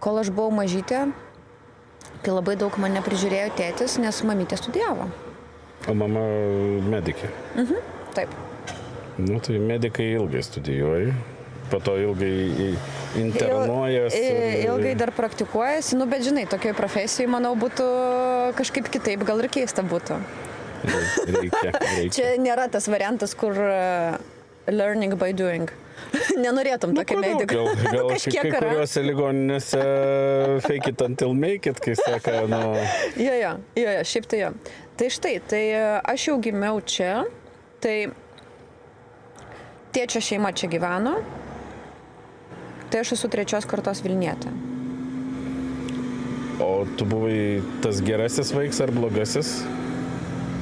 kol aš buvau mažytė, tai labai daug mane prižiūrėjo tėtis, nes mamytė studijavo. O mama medikė? Taip. Nu, tai medikai ilgai studijuoja, po to ilgai internuojas. Ilgai dar praktikuojasi, nu, bet žinai, tokioj profesijai, manau, būtų kažkaip kitaip, gal ir keista būtų. Reikia. Čia nėra tas variantas, kur learning by doing. Nenorėtum tokio mediko. Gal kai kuriuose ligoninėse fake it until make it, kai seka, nu... Jo, šiaip tai jo. Tai štai, tai aš jau gimiau čia, tai tėčio šeima čia gyveno, tai aš esu 3 kartos Vilnietė. O tu buvai tas gerasis vaikas ar blogasis?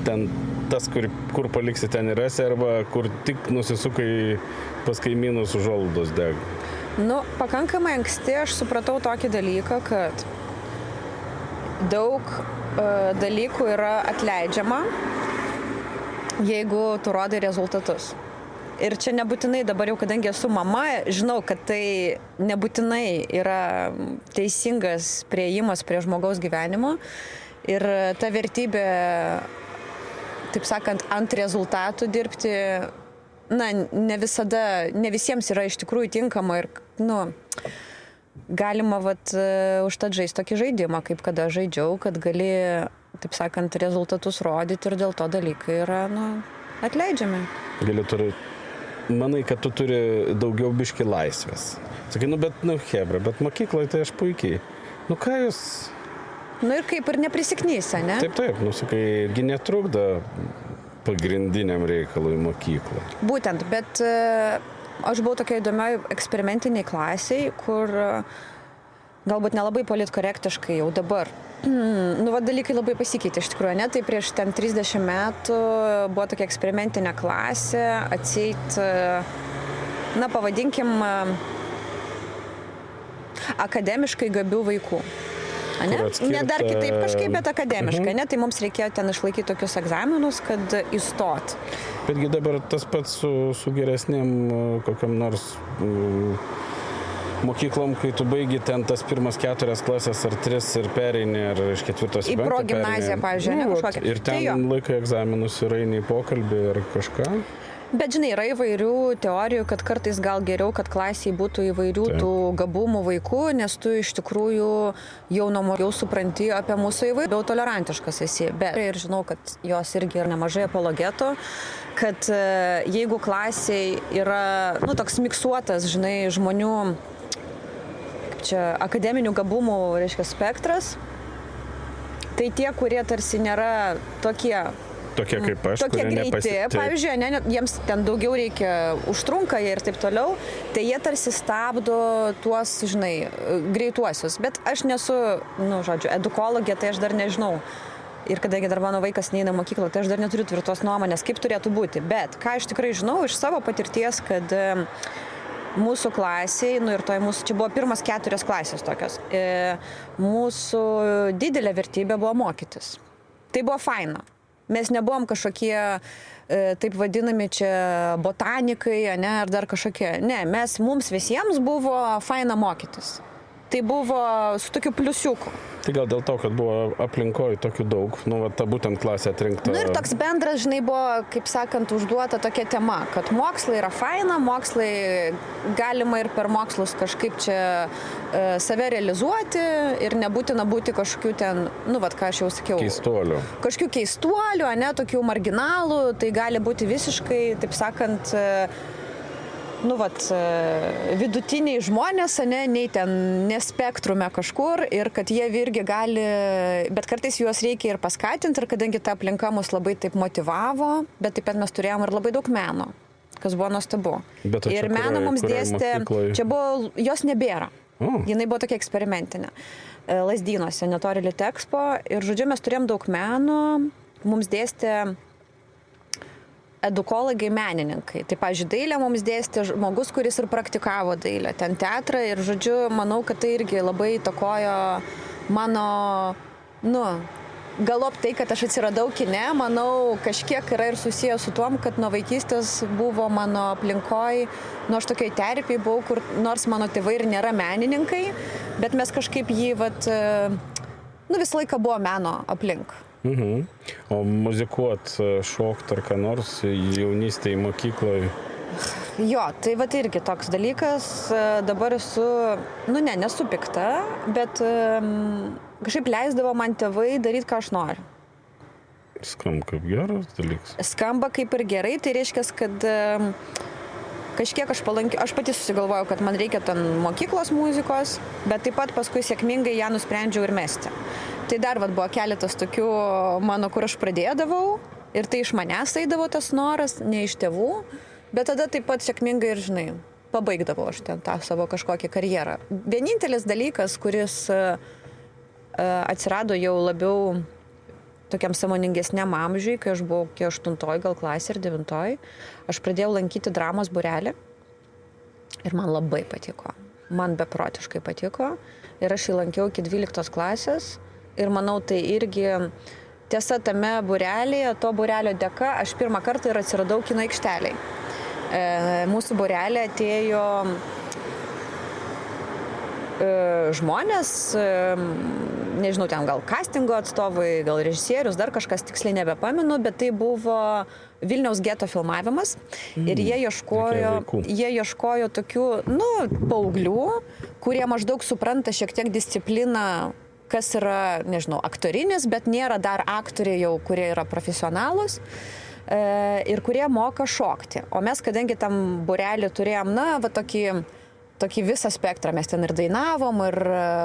Ten tas, kur paliksi, ten ir esi, arba kur tik nusisukai pas kaimynus užuolaidos deg? Nu, pakankamai anksti aš supratau tokį dalyką, kad daug dalykų yra atleidžiama, jeigu tu rodai rezultatus. Ir čia nebūtinai dabar jau, kadangi esu mama, žinau, kad tai nebūtinai yra teisingas priėjimas prie žmogaus gyvenimo. Ir ta vertybė, taip sakant, ant rezultatų dirbti, na, ne visiems yra iš tikrųjų tinkama ir, nu, galima, užtat žaisti tokį žaidimą, kaip kada žaidžiau, kad gali, taip sakant, rezultatus rodyti ir dėl to dalykai yra, nu, atleidžiami. Manai, kad tu turi daugiau biški laisvės. Sakai, bet hebra, bet mokykloje tai aš puikiai. Nu, ką jūs... Nu ir kaip ir neprisiknysia, ne? Taip, sakai, irgi netrukdo pagrindiniam reikalui mokyklą. Būtent, bet aš buvau tokia įdomioj eksperimentiniai klasiai, kur galbūt nelabai politkorektiškai jau dabar. Dalykai labai pasikeitė iš tikrųjų, ne? Tai prieš 30 metų buvo tokia eksperimentinė klasė, atseit, pavadinkim, akademiškai gabių vaikų. Ne dar kitaip kažkaip, bet akademiškai, ne? Tai mums reikėjo ten išlaikyti tokius egzaminus, kad įstot. Betgi dabar tas pats su geresnėm kokiam nors mokyklom, kai tu baigi ten tas pirmas 4 klasės ar 3 ir pereini, ar iš 4 į 5 į progimnaziją, pavyzdžiui, ne kažkokią. Ir ten laikai egzaminus ir eini į pokalbį ar kažką. Bet žinai, yra įvairių teorijų, kad kartais gal geriau, kad klasėje būtų įvairių tų gabumų vaikų, nes tu iš tikrųjų jau supranti apie mūsų įvairių, tolerantiškas esi. Bet ir žinau, kad jos irgi yra nemažai apologetų, kad jeigu klasėje yra, toks miksuotas, žinai, žmonių, čia akademinių gabumų, reiškia, spektras, tai tie, kurie tarsi nėra tokie kaip aš, tokie greiti, pavyzdžiui, jiems ten daugiau reikia, užtrunka jie ir taip toliau, tai jie tarsi stabdo tuos, žinai, greituosius. Bet aš nesu, edukologė, tai aš dar nežinau. Ir kadangi dar mano vaikas neina mokyklą, tai aš dar neturiu tvirtos nuomonės, kaip turėtų būti. Bet ką aš tikrai žinau iš savo patirties, kad mūsų klasiai, ir čia buvo pirmas 4 klasės tokios, mūsų didelė vertybė buvo mokytis. Tai buvo faina. Mes nebuvom kažkokie, taip vadinami čia botanikai, ar dar kažkokie. Ne, mums visiems buvo faina mokytis. Tai buvo su tokiu pliusiuku. Tai gal dėl to, kad buvo aplinkoje tokių daug, ta būtent klasė atrinkta. Ir toks bendras, žinai, buvo, kaip sakant, užduota tokia tema, kad mokslai yra faina, mokslai galima ir per mokslus kažkaip čia save realizuoti ir nebūtina būti kažkokių ten, ką aš jau sakiau. Keistuolių. Kažkokių keistuolių, tokių marginalų, tai gali būti visiškai, taip sakant, vidutiniai žmonės, nei ten nespektrume kažkur ir kad jie irgi gali, bet kartais juos reikia ir paskatinti ir kadangi ta aplinka mus labai taip motyvavo, bet taip pat mes turėjom ir labai daug meno, kas buvo nuostabu. Ir meną mums dėstė, čia buvo, jos nebėra, jinai buvo tokia eksperimentinė, Lazdynuose, netoli Litexpo ir žodžiu mes turėjom daug meno, mums dėstė edukologai, menininkai. Tai, pavyzdžiui, dailę mums dėstė žmogus, kuris ir praktikavo dailę, ten teatrą ir, žodžiu, manau, kad tai irgi labai įtakojo mano, galop tai, kad aš atsiradau kine, manau, kažkiek yra ir susijęs su tuom, kad nuo vaikystės buvo mano aplinkoj, nu aš tokioj terpiai buvau, kur nors mano tėvai ir nėra menininkai, bet mes kažkaip jį, visą laiką buvo meno aplink. O muzikuot, šokt ar ką nors jaunystėje mokykloje? Jo, tai irgi toks dalykas, dabar esu, nesu pikta, bet kažkaip leisdavo man tėvai daryti, ką aš noriu. Skamba kaip geras dalykas. Skamba kaip ir gerai, tai reiškia, kad kažkiek aš pati susigalvojau, kad man reikia ten mokyklos muzikos, bet taip pat paskui sėkmingai ją nusprendžiau ir mesti. Tai dar buvo keletas tokių mano, kur aš pradėdavau ir tai iš manęs eidavo tas noras, ne iš tėvų. Bet tada taip pat sėkmingai ir, pabaigdavau aš ten tą savo kažkokią karjerą. Vienintelis dalykas, kuris atsirado jau labiau tokiam sąmoningesniam amžiui, kai aš buvau 8 gal klasė ir 9, aš pradėjau lankyti dramos būrelį ir man labai patiko. Man beprotiškai patiko ir aš jį lankiau iki 12 klasės ir manau, tai irgi tiesa tame būrelėje, to būrelio dėka, aš pirmą kartą ir atsiradau kino aikšteliai. Mūsų būrelė atėjo žmonės, nežinau, ten gal castingo atstovai, gal režisierius, dar kažkas tiksliai nebepamenu, bet tai buvo Vilniaus geto filmavimas ir jie ieškojo tokių, paauglių, kurie maždaug supranta šiek tiek discipliną, kas yra, nežinau, aktorinis, bet nėra dar aktoriai jau, kurie yra profesionalūs. Ir kurie moka šokti. O mes, kadangi tam būrelį turėjom, tokį visą spektrą, mes ten ir dainavom, ir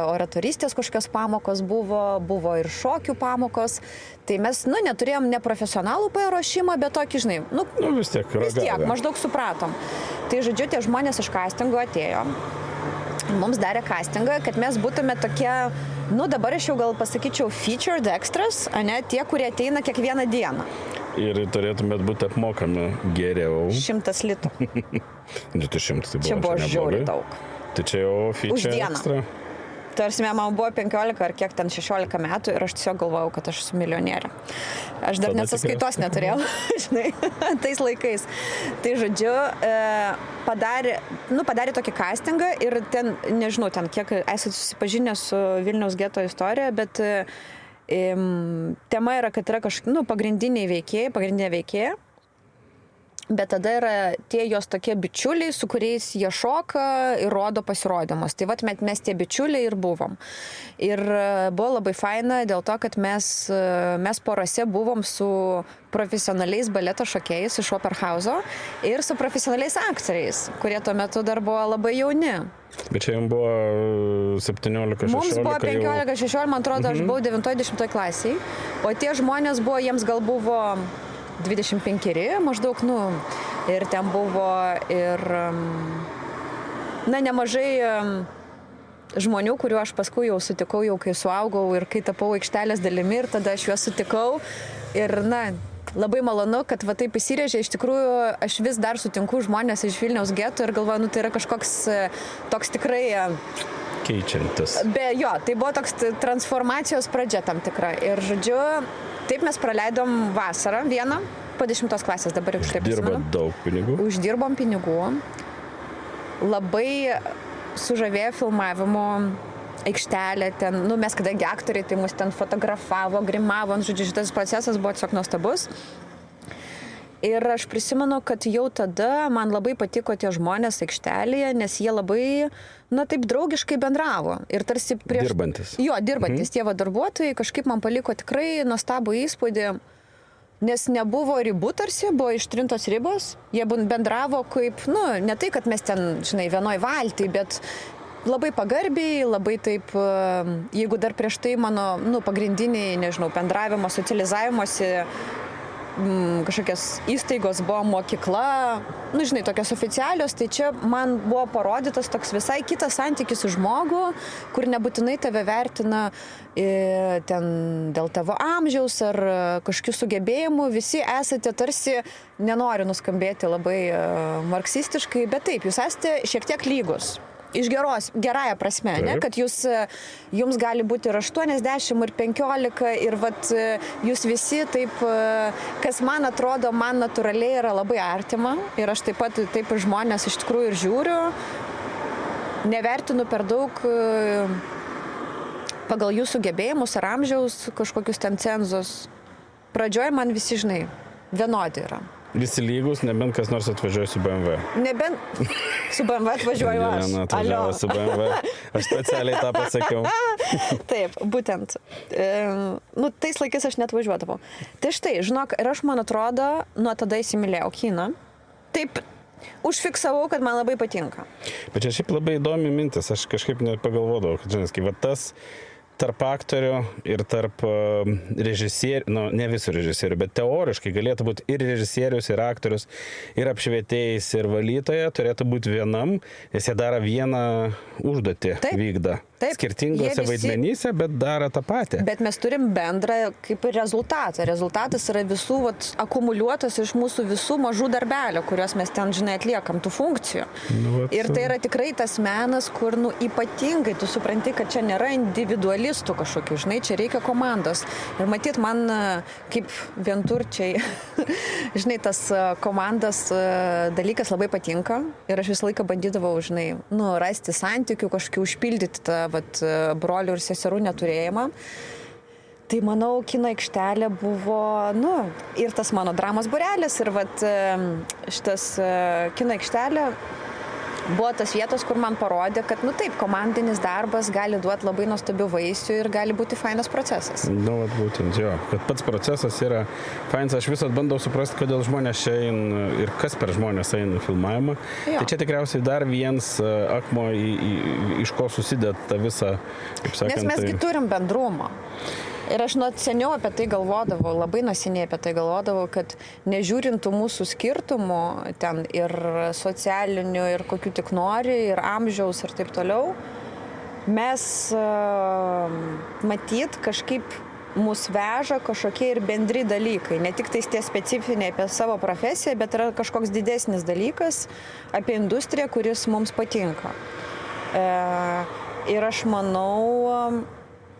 oratoristės kažkokios pamokos buvo ir šokių pamokos, tai mes, neturėjom neprofesionalų paruošimą, bet tokį, vis tiek, maždaug supratom. Tai, žodžiu, tie žmonės iš castingo atėjo. Mums darė castingą, kad mes būtume tokie, dabar aš jau gal pasakyčiau featured extras, tie, kurie ateina kiekvieną dieną. Ir turėtumėt būti apmokami geriau. 100 litų. 200 tai buvo. Čia buvo žiauriai daug. Tai čia jau feature extra. Tarsi, man buvo 15 ar kiek ten 16 metų ir aš tiesiog galvojau, kad aš esu milionierė. Aš dar net sąskaitos neturėjau, tais laikais. Tai, žodžiu, padarė tokį castingą ir ten, nežinau, ten kiek esate susipažinę su Vilniaus geto istorija, bet tema yra, kad yra pagrindinė veikėja, bet tada yra tie jos tokie bičiuliai, su kuriais jie šoka ir rodo pasirodymus. Tai mes tie bičiuliai ir buvom. Ir buvo labai faina dėl to, kad mes porose buvom su profesionaliais baleto šokėjais iš Operhauso ir su profesionaliais aktoriais, kurie tuo metu dar buvo labai jauni. Bet čia jums buvo 17-16? Mums buvo 15-16, man atrodo, aš buvau 9-10 klasiai, o tie žmonės jiems gal buvo 25 maždaug, ir ten buvo ir, nemažai žmonių, kuriuo aš paskui jau sutikau, jau kai suaugau ir kai tapau aikštelės dalimi ir tada aš juos sutikau ir, labai malonu, kad taip įsirėžė, iš tikrųjų aš vis dar sutinku žmonės iš Vilniaus geto ir galvoju, tai yra kažkoks toks tikrai keičiantis. Tai buvo toks transformacijos pradžia tam tikra ir, žodžiu, taip mes praleidom vasarą vieną, po 10 klasės dabar jau taip prisimenu. Uždirbot daug pinigų? Uždirbom pinigų. Labai sužavėjo filmavimo aikštelė ten, mes kadangi aktoriai, tai mus ten fotografavo, grimavo, žodžiu, šitas procesas buvo tiesiog nuostabus. Ir aš prisimenu, kad jau tada man labai patiko tie žmonės aikštelėje, nes jie labai, taip draugiškai bendravo. Ir tarsi prieš... Dirbantis. Jo, dirbantis tie darbuotojai kažkaip man paliko tikrai nuostabų įspūdį, nes nebuvo ribų tarsi, buvo ištrintos ribos. Jie bendravo kaip, ne tai, kad mes ten, vienoj valty, bet labai pagarbiai, labai taip, jeigu dar prieš tai mano, pagrindiniai, bendravimo, socializavimosi kažkokios įstaigos buvo mokykla, tokios oficialios, tai čia man buvo parodytas toks visai kitas santykis su žmogu, kur nebūtinai tave vertina ten dėl tavo amžiaus ar kažkokių sugebėjimų, visi esate tarsi, nenoriu nuskambėti labai marksistiškai, bet taip, jūs esate šiek tiek lygus. gerąją prasme, ne? Kad jums gali būti ir 80, ir 15, ir vat, jūs visi taip, kas man atrodo, man natūraliai yra labai artima, ir aš taip pat taip ir žmonės iš tikrųjų ir žiūriu, nevertinu per daug pagal jų sugebėjimus ar amžiaus kažkokius ten cenzus. Pradžioj man visi, žinai, vienodi yra. Visi lygus, nebent kas nors atvažiuoja su BMW. Nebent su BMW atvažiuoju aš. Jelena atvažiavo su BMW. Aš specialiai tą pasakiau. Taip, būtent. Tais laikais aš net važiuodavau. Tai štai, žinok, ir aš, man atrodo, nuo tada įsimylėjau kiną. Taip, užfiksavau, kad man labai patinka. Bet čia šiaip labai įdomi mintis. Aš kažkaip nepagalvodavau, kad, žinai, kaip tas tarp aktorių ir tarp režisierių, ne visų režisierių, bet teoriškai galėtų būti ir režisierius, ir aktorius, ir apšvietėjas, ir valytoja, turėtų būti vienam, nes jie daro vieną užduotį, vykdą. Taip, skirtingose vaidmenyse, bet daro tą patį. Bet mes turim bendrą kaip ir rezultatą. Rezultatas yra visų akumuliuotas iš mūsų visų mažų darbelių, kuriuos mes ten, žinai, atliekam, tų funkcijų. Ir tai yra tikrai tas menas, kur, ypatingai tu supranti, kad čia nėra individualistų kažkokių, žinai, čia reikia komandos. Ir matyt, man kaip vienturčiai, žinai, tas komandos dalykas labai patinka. Ir aš visą laiką bandydavau, žinai, rasti santykių, kažkokį užpildyti tą brolių ir seserų neturėjimą. Tai manau, kino aikštelė buvo, ir tas mano dramos būrelis, ir šitas kino aikštelė buvo tas vietos, kur man parodė, kad, taip, komandinis darbas gali duoti labai nuostabių vaisių ir gali būti fainas procesas. Būtent, jo, kad pats procesas yra fainas. Aš visat bandau suprasti, kodėl žmonės čia eina ir kas per žmonės eina filmavimą. Jo. Tai čia tikriausiai dar vienas akmuo, iš ko susideda ta visa, kaip sakant. Nes mesgi turim bendrumą. Ir aš seniau apie tai galvodavau, labai neseniai apie tai galvodavau, kad nežiūrintų mūsų skirtumų ten ir socialinių, ir kokių tik nori, ir amžiaus, ir taip toliau, mes matyt kažkaip mus veža kažkokie ir bendri dalykai. Ne tik tais tie specifiniai apie savo profesiją, bet yra kažkoks didesnis dalykas apie industriją, kuris mums patinka. Ir aš manau,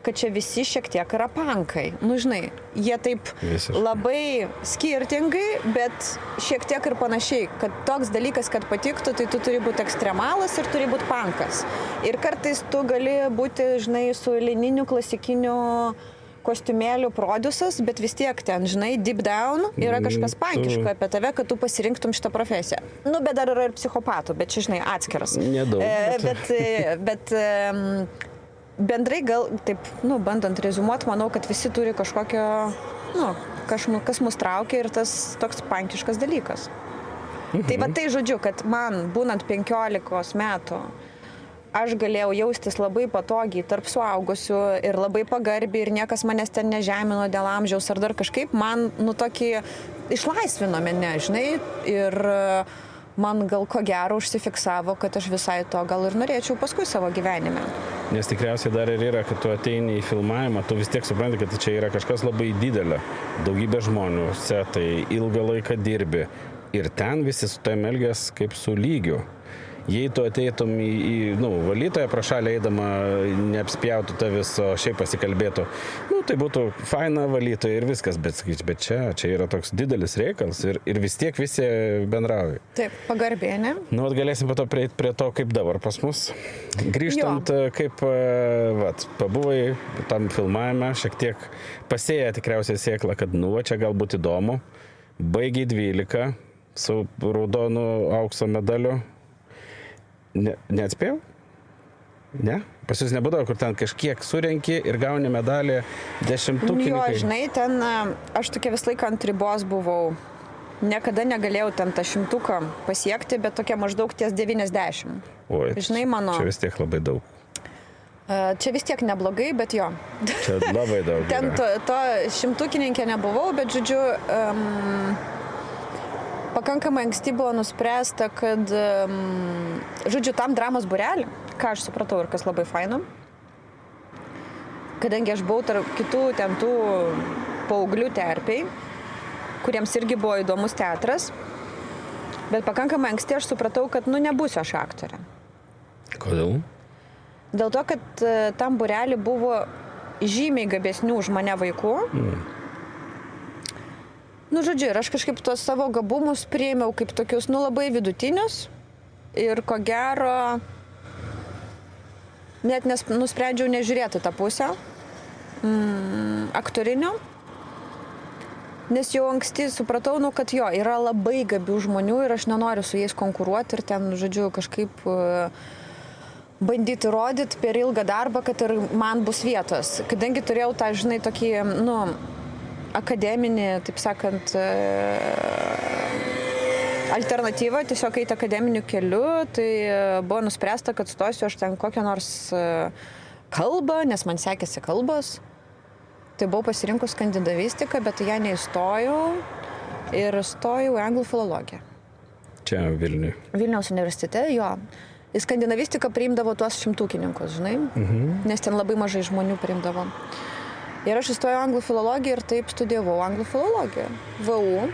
kad čia visi šiek tiek yra pankai. Žinai, jie taip labai skirtingai, bet šiek tiek ir panašiai, kad toks dalykas, kad patiktų, tai tu turi būti ekstremalas ir turi būti pankas. Ir kartais tu gali būti, žinai, su lininiu klasikiniu kostiumėlių produsas, bet vis tiek ten, žinai, deep down yra kažkas pankiško apie tave, kad tu pasirinktum šitą profesiją. Bet dar yra ir psichopatų, bet čia, žinai, atskiras. Nedaug. Bet bendrai gal, taip, bandant rezumuoti, manau, kad visi turi kažkokio, kas mus traukia ir tas toks pankiškas dalykas. Tai tai žodžiu, kad man, būnant 15 metų, aš galėjau jaustis labai patogiai tarp suaugusių ir labai pagarbiai ir niekas manęs ten nežemino dėl amžiaus ar dar kažkaip, man, tokį išlaisvino mane, žinai, ir man gal ko gero užsifiksavo, kad aš visai to gal ir norėčiau paskui savo gyvenime. Nes tikriausiai dar ir yra, kad tu ateini į filmavimą, tu vis tiek supranti, kad čia yra kažkas labai didelio. Daugybė žmonių, setai, ilgą laiką dirbi. Ir ten visi su tavim elgias kaip su lygiu. Jei tu ateitum į valytoją prašalę eidama, neapspjautų tavis, o šiaip pasikalbėtų, tai būtų faina valytoja ir viskas, bet čia yra toks didelis reikalas ir vis tiek visi bendrauja. Taip, pagarbiai, ne? Galėsim po to prieiti prie to, kaip dabar pas mus. Grįžtant, kaip, pabuvai tam filmavime, šiek tiek pasėję tikriausiai sėklą, kad, čia galbūt įdomu, baigiai 12 su raudonu aukso medaliu. Neatspėjau? Ne? Pas jūs nebūdavo, kur ten kažkiek surenki ir gauni medalį 10-tukininkai? Jo, žinai, ten aš tokia visą laiką ant ribos buvau. Niekada negalėjau ten tą 100 pasiekti, bet tokia maždaug ties 90. Oi, žinai, mano. Čia vis tiek labai daug. Čia vis tiek neblogai, bet jo. Čia labai daug. Ten to 100-tukininkė nebuvau, bet žodžiu, pakankamai anksti buvo nuspręsta, kad, žodžiu, tam dramos būrelį, ką aš supratau ir kas labai faina, kadangi aš buvau tarp kitų ten tų paauglių terpiai, kuriems irgi buvo įdomus teatras, bet pakankamai anksti aš supratau, kad, nebūsiu aš aktorė. Kodėl? Dėl to, kad tam būrelį buvo žymiai gabesnių už mane vaikų. Nu, žodžiu, ir aš kažkaip tuos savo gabumus priėmiau kaip tokius, labai vidutinius. Ir ko gero, net nusprendžiau nežiūrėti tą pusę aktorinio. Nes jau anksti supratau, kad jo, yra labai gabių žmonių ir aš nenoriu su jais konkuruoti ir ten, žodžiu, kažkaip bandyti rodyti per ilgą darbą, kad ir man bus vietos. Kadangi turėjau tą, žinai, tokį, akademinį, taip sakant, alternatyvą, tiesiog eiti akademiniu keliu, tai buvo nuspręsta, kad stosiu aš ten kokią nors kalbą, nes man sekėsi kalbos. Tai buvau pasirinkus skandinavistiką, bet ją neįstojau ir stojau į anglų filologiją. Čia Vilniuje. Vilniaus universitete, jo. Į skandinavistiką priimdavo tuos šimtukininkus, žinai, nes ten labai mažai žmonių priimdavo. Ir aš įstojau anglų filologiją ir taip studijavau anglų filologiją. VU.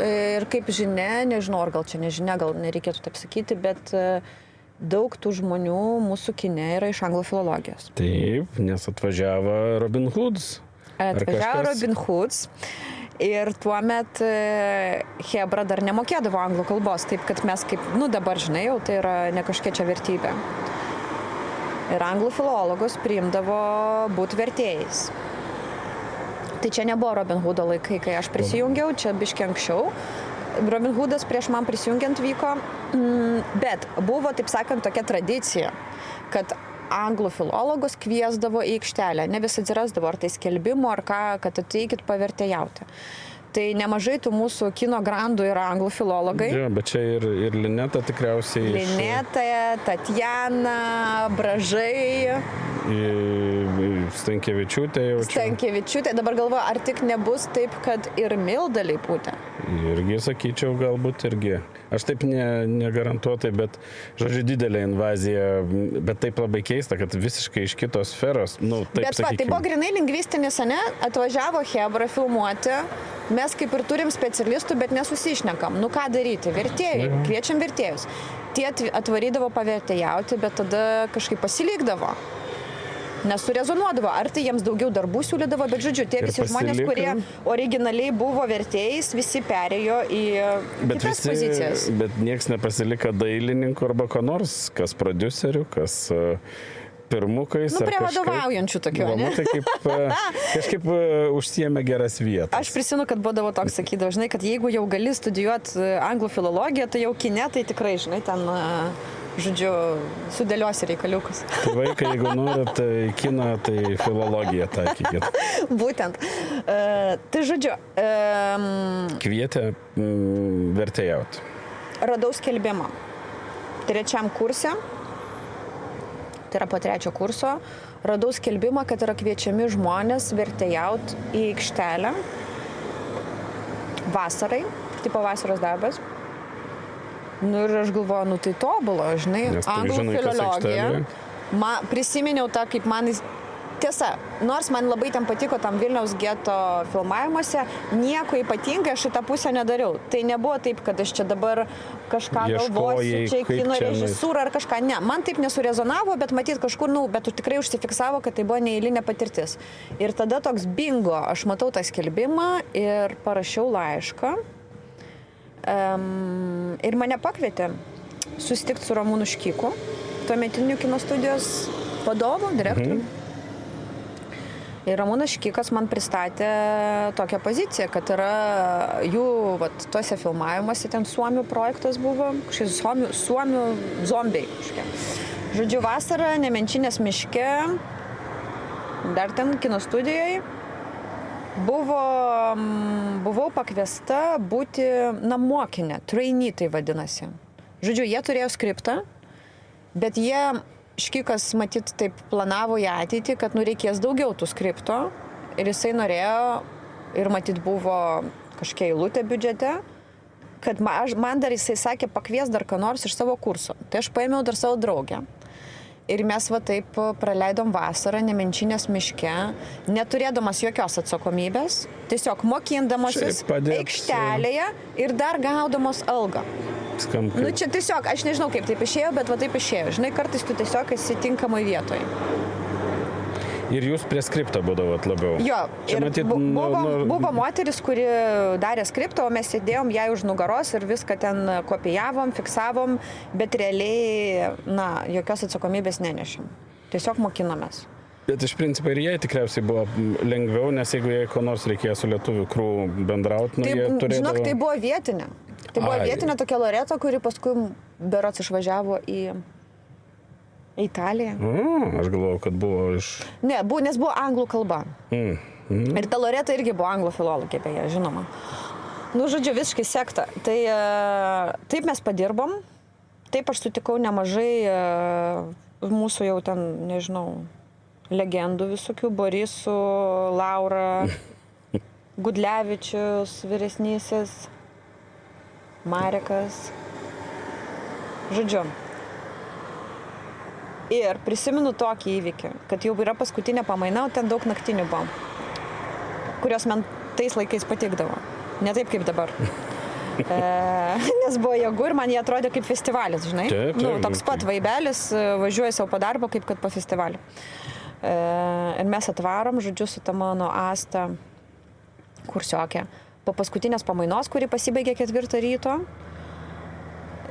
Ir kaip žinia, nežinau, ar gal čia nežinia, gal nereikėtų taip sakyti, bet daug tų žmonių mūsų kine yra iš anglų filologijos. Taip, nes atvažiavo Robin Hoods. Atvažiavo Robin Hoods. Ir tuomet chebra dar nemokėdavo anglų kalbos, taip kad mes kaip, dabar žinai, jau tai yra ne kažkokia čia vertybė. Ir anglų filologus priimdavo būti vertėjais. Tai čia nebuvo Robin Hoodo laikai, kai aš prisijungiau, čia biškiai anksčiau. Robin Hoodas prieš man prisijungiant vyko, bet buvo, taip sakant, tokia tradicija, kad anglų filologus kviesdavo į aikštelę. Ne vis atsirasdavo ar tai skelbimo, ar ką, kad ateikit pavertėjauti. Tai nemažai tų mūsų kino grandų yra anglų filologai. Jo, bet čia ir Lineta tikriausiai. Lineta, Tatjana, Bražai. Stankevičiūtė jau čia. Stankevičiūtė. Dabar galvoju, ar tik nebus taip, kad ir Milda Leiputė. Irgi sakyčiau, galbūt irgi. Aš taip negarantuotai, bet, žodžiu, didelė invazija, bet taip labai keista, kad visiškai iš kitos sferos. Bet tai buvo grinai lingvistinis, ne? Atvažiavo chebra filmuoti. Mes kaip ir turim specialistų, bet nesusišnekam. Ką daryti? Vertėjai. Kviečiam vertėjus. Tie atvarydavo pavertėjauti, bet tada kažkaip pasilikdavo. Nesurezonuodavo. Ar tai jiems daugiau darbų siūlydavo, bet žodžiu, tie visi žmonės, kurie originaliai buvo vertėjais, visi perėjo į kitas pozicijas. Bet nieks nepasilika dailininkų arba ko nors, kas prodiuserių, kas pirmukais. Prie vadovaujančių tokių, ne? Tai kažkaip užsiėmė geras vietas. Aš prisimenu, kad būdavo toks, sakydavo, žinai, kad jeigu jau gali studijuoti anglų filologiją, tai jau kine, tai tikrai, žinai, ten, žodžiu, sudėliosi reikaliukus. Tai vaikai, jeigu norit į kiną, tai filologiją taikykit. Būtent. Tai žodžiu. Kvietė vertėjauti. Radau skelbimą. 3 kurse. Tai yra po 3 kurso, radau skelbimą, kad yra kviečiami žmonės vertėjauti į aikštelę vasarai, tipo vasaros darbas. Ir aš galvoju, tai tobulo, žinai, anglų filologija. Prisiminiau tą, kaip man tiesa, nors man labai ten patiko tam Vilniaus geto filmavimuose, nieko ypatingai aš į tą pusę nedariau. Tai nebuvo taip, kad aš čia dabar kažką galvosiu, čia kino režisūra ar kažką. Ne, man taip nesurezonavo, bet matyt kažkur, bet tikrai užsifiksavo, kad tai buvo neeilinė patirtis. Ir tada toks bingo, aš matau tą skelbimą ir parašiau laišką. Ir mane pakvietė susitikti su Ramūnu Škiku, tuometiniu kino studijos vadovu, direktoriumi. Ir Ramūnas Škikas man pristatė tokią poziciją, kad yra jų tuose filmavimuose, ten Suomių projektas buvo, kažkaip Suomių zombiai kažkokie. Žodžiu, vasarą Nemenčinės miške, dar ten kino studijoje, buvau pakviesta būti mokinė, trainee tai vadinasi. Žodžiu, jie turėjo skriptą, bet jie Škikas, matyt, taip planavo į ateitį, kad reikės daugiau tų skripto ir jisai norėjo, ir matyt buvo kažkokia eilutė biudžete, kad man dar jisai sakė, pakvies dar ką nors iš savo kurso. Tai aš paėmiau dar savo draugę. Ir mes taip praleidom vasarą Nemenčinės miške, neturėdamas jokios atsakomybės, tiesiog mokindamasis aikštelėje ir dar gaudamos algą. skamba. Nu, čia tiesiog, aš nežinau, kaip taip išėjo, bet va taip išėjo. Žinai, kartais tu tiesiog esi tinkamai vietoje. Ir jūs prie skripto būdavot labiau. Jo, Čia ir matyt, buvo moteris, kuri darė skriptą, o mes sėdėjom jai už nugaros ir viską ten kopijavom, fiksavom, bet realiai, jokios atsakomybės nenešėm. Tiesiog mokinomės. Bet iš principo ir jai tikriausiai buvo lengviau, nes jeigu jai ko nors reikėjo su lietuvių krū bendrauti, jie turėdavo... Žinok, tai buvo vietinė. Tai buvo vietinė tokia Loreta, kuri paskui berods išvažiavo į Italiją. Aš galvojau, kad buvo iš... Ne, nes buvo anglų kalba. Ir ta Loreta irgi buvo anglų filologė, beje, žinoma. Nu, žodžiu, visiškai sekta. Tai taip mes padirbom. Taip aš sutikau nemažai mūsų jau ten, nežinau, legendų visokių. Borisų, Laura, Gudlevičius, vyresnysis, Marekas. Žodžiu. Ir prisimenu tokį įvykį, kad jau yra paskutinė pamaina, o ten daug naktinių buvo, kurios man tais laikais patikdavo. Ne taip kaip dabar. Nes buvo jėgų ir man jie atrodė kaip festivalis, žinai. Taip, Toks pat vaibelis, važiuoju savo po darbo, kaip kad po festivalį. Ir mes atvarom, žodžiu, su ta mano Asta kursiokė. Po paskutinės pamainos, kuri pasibaigė 4 ryto.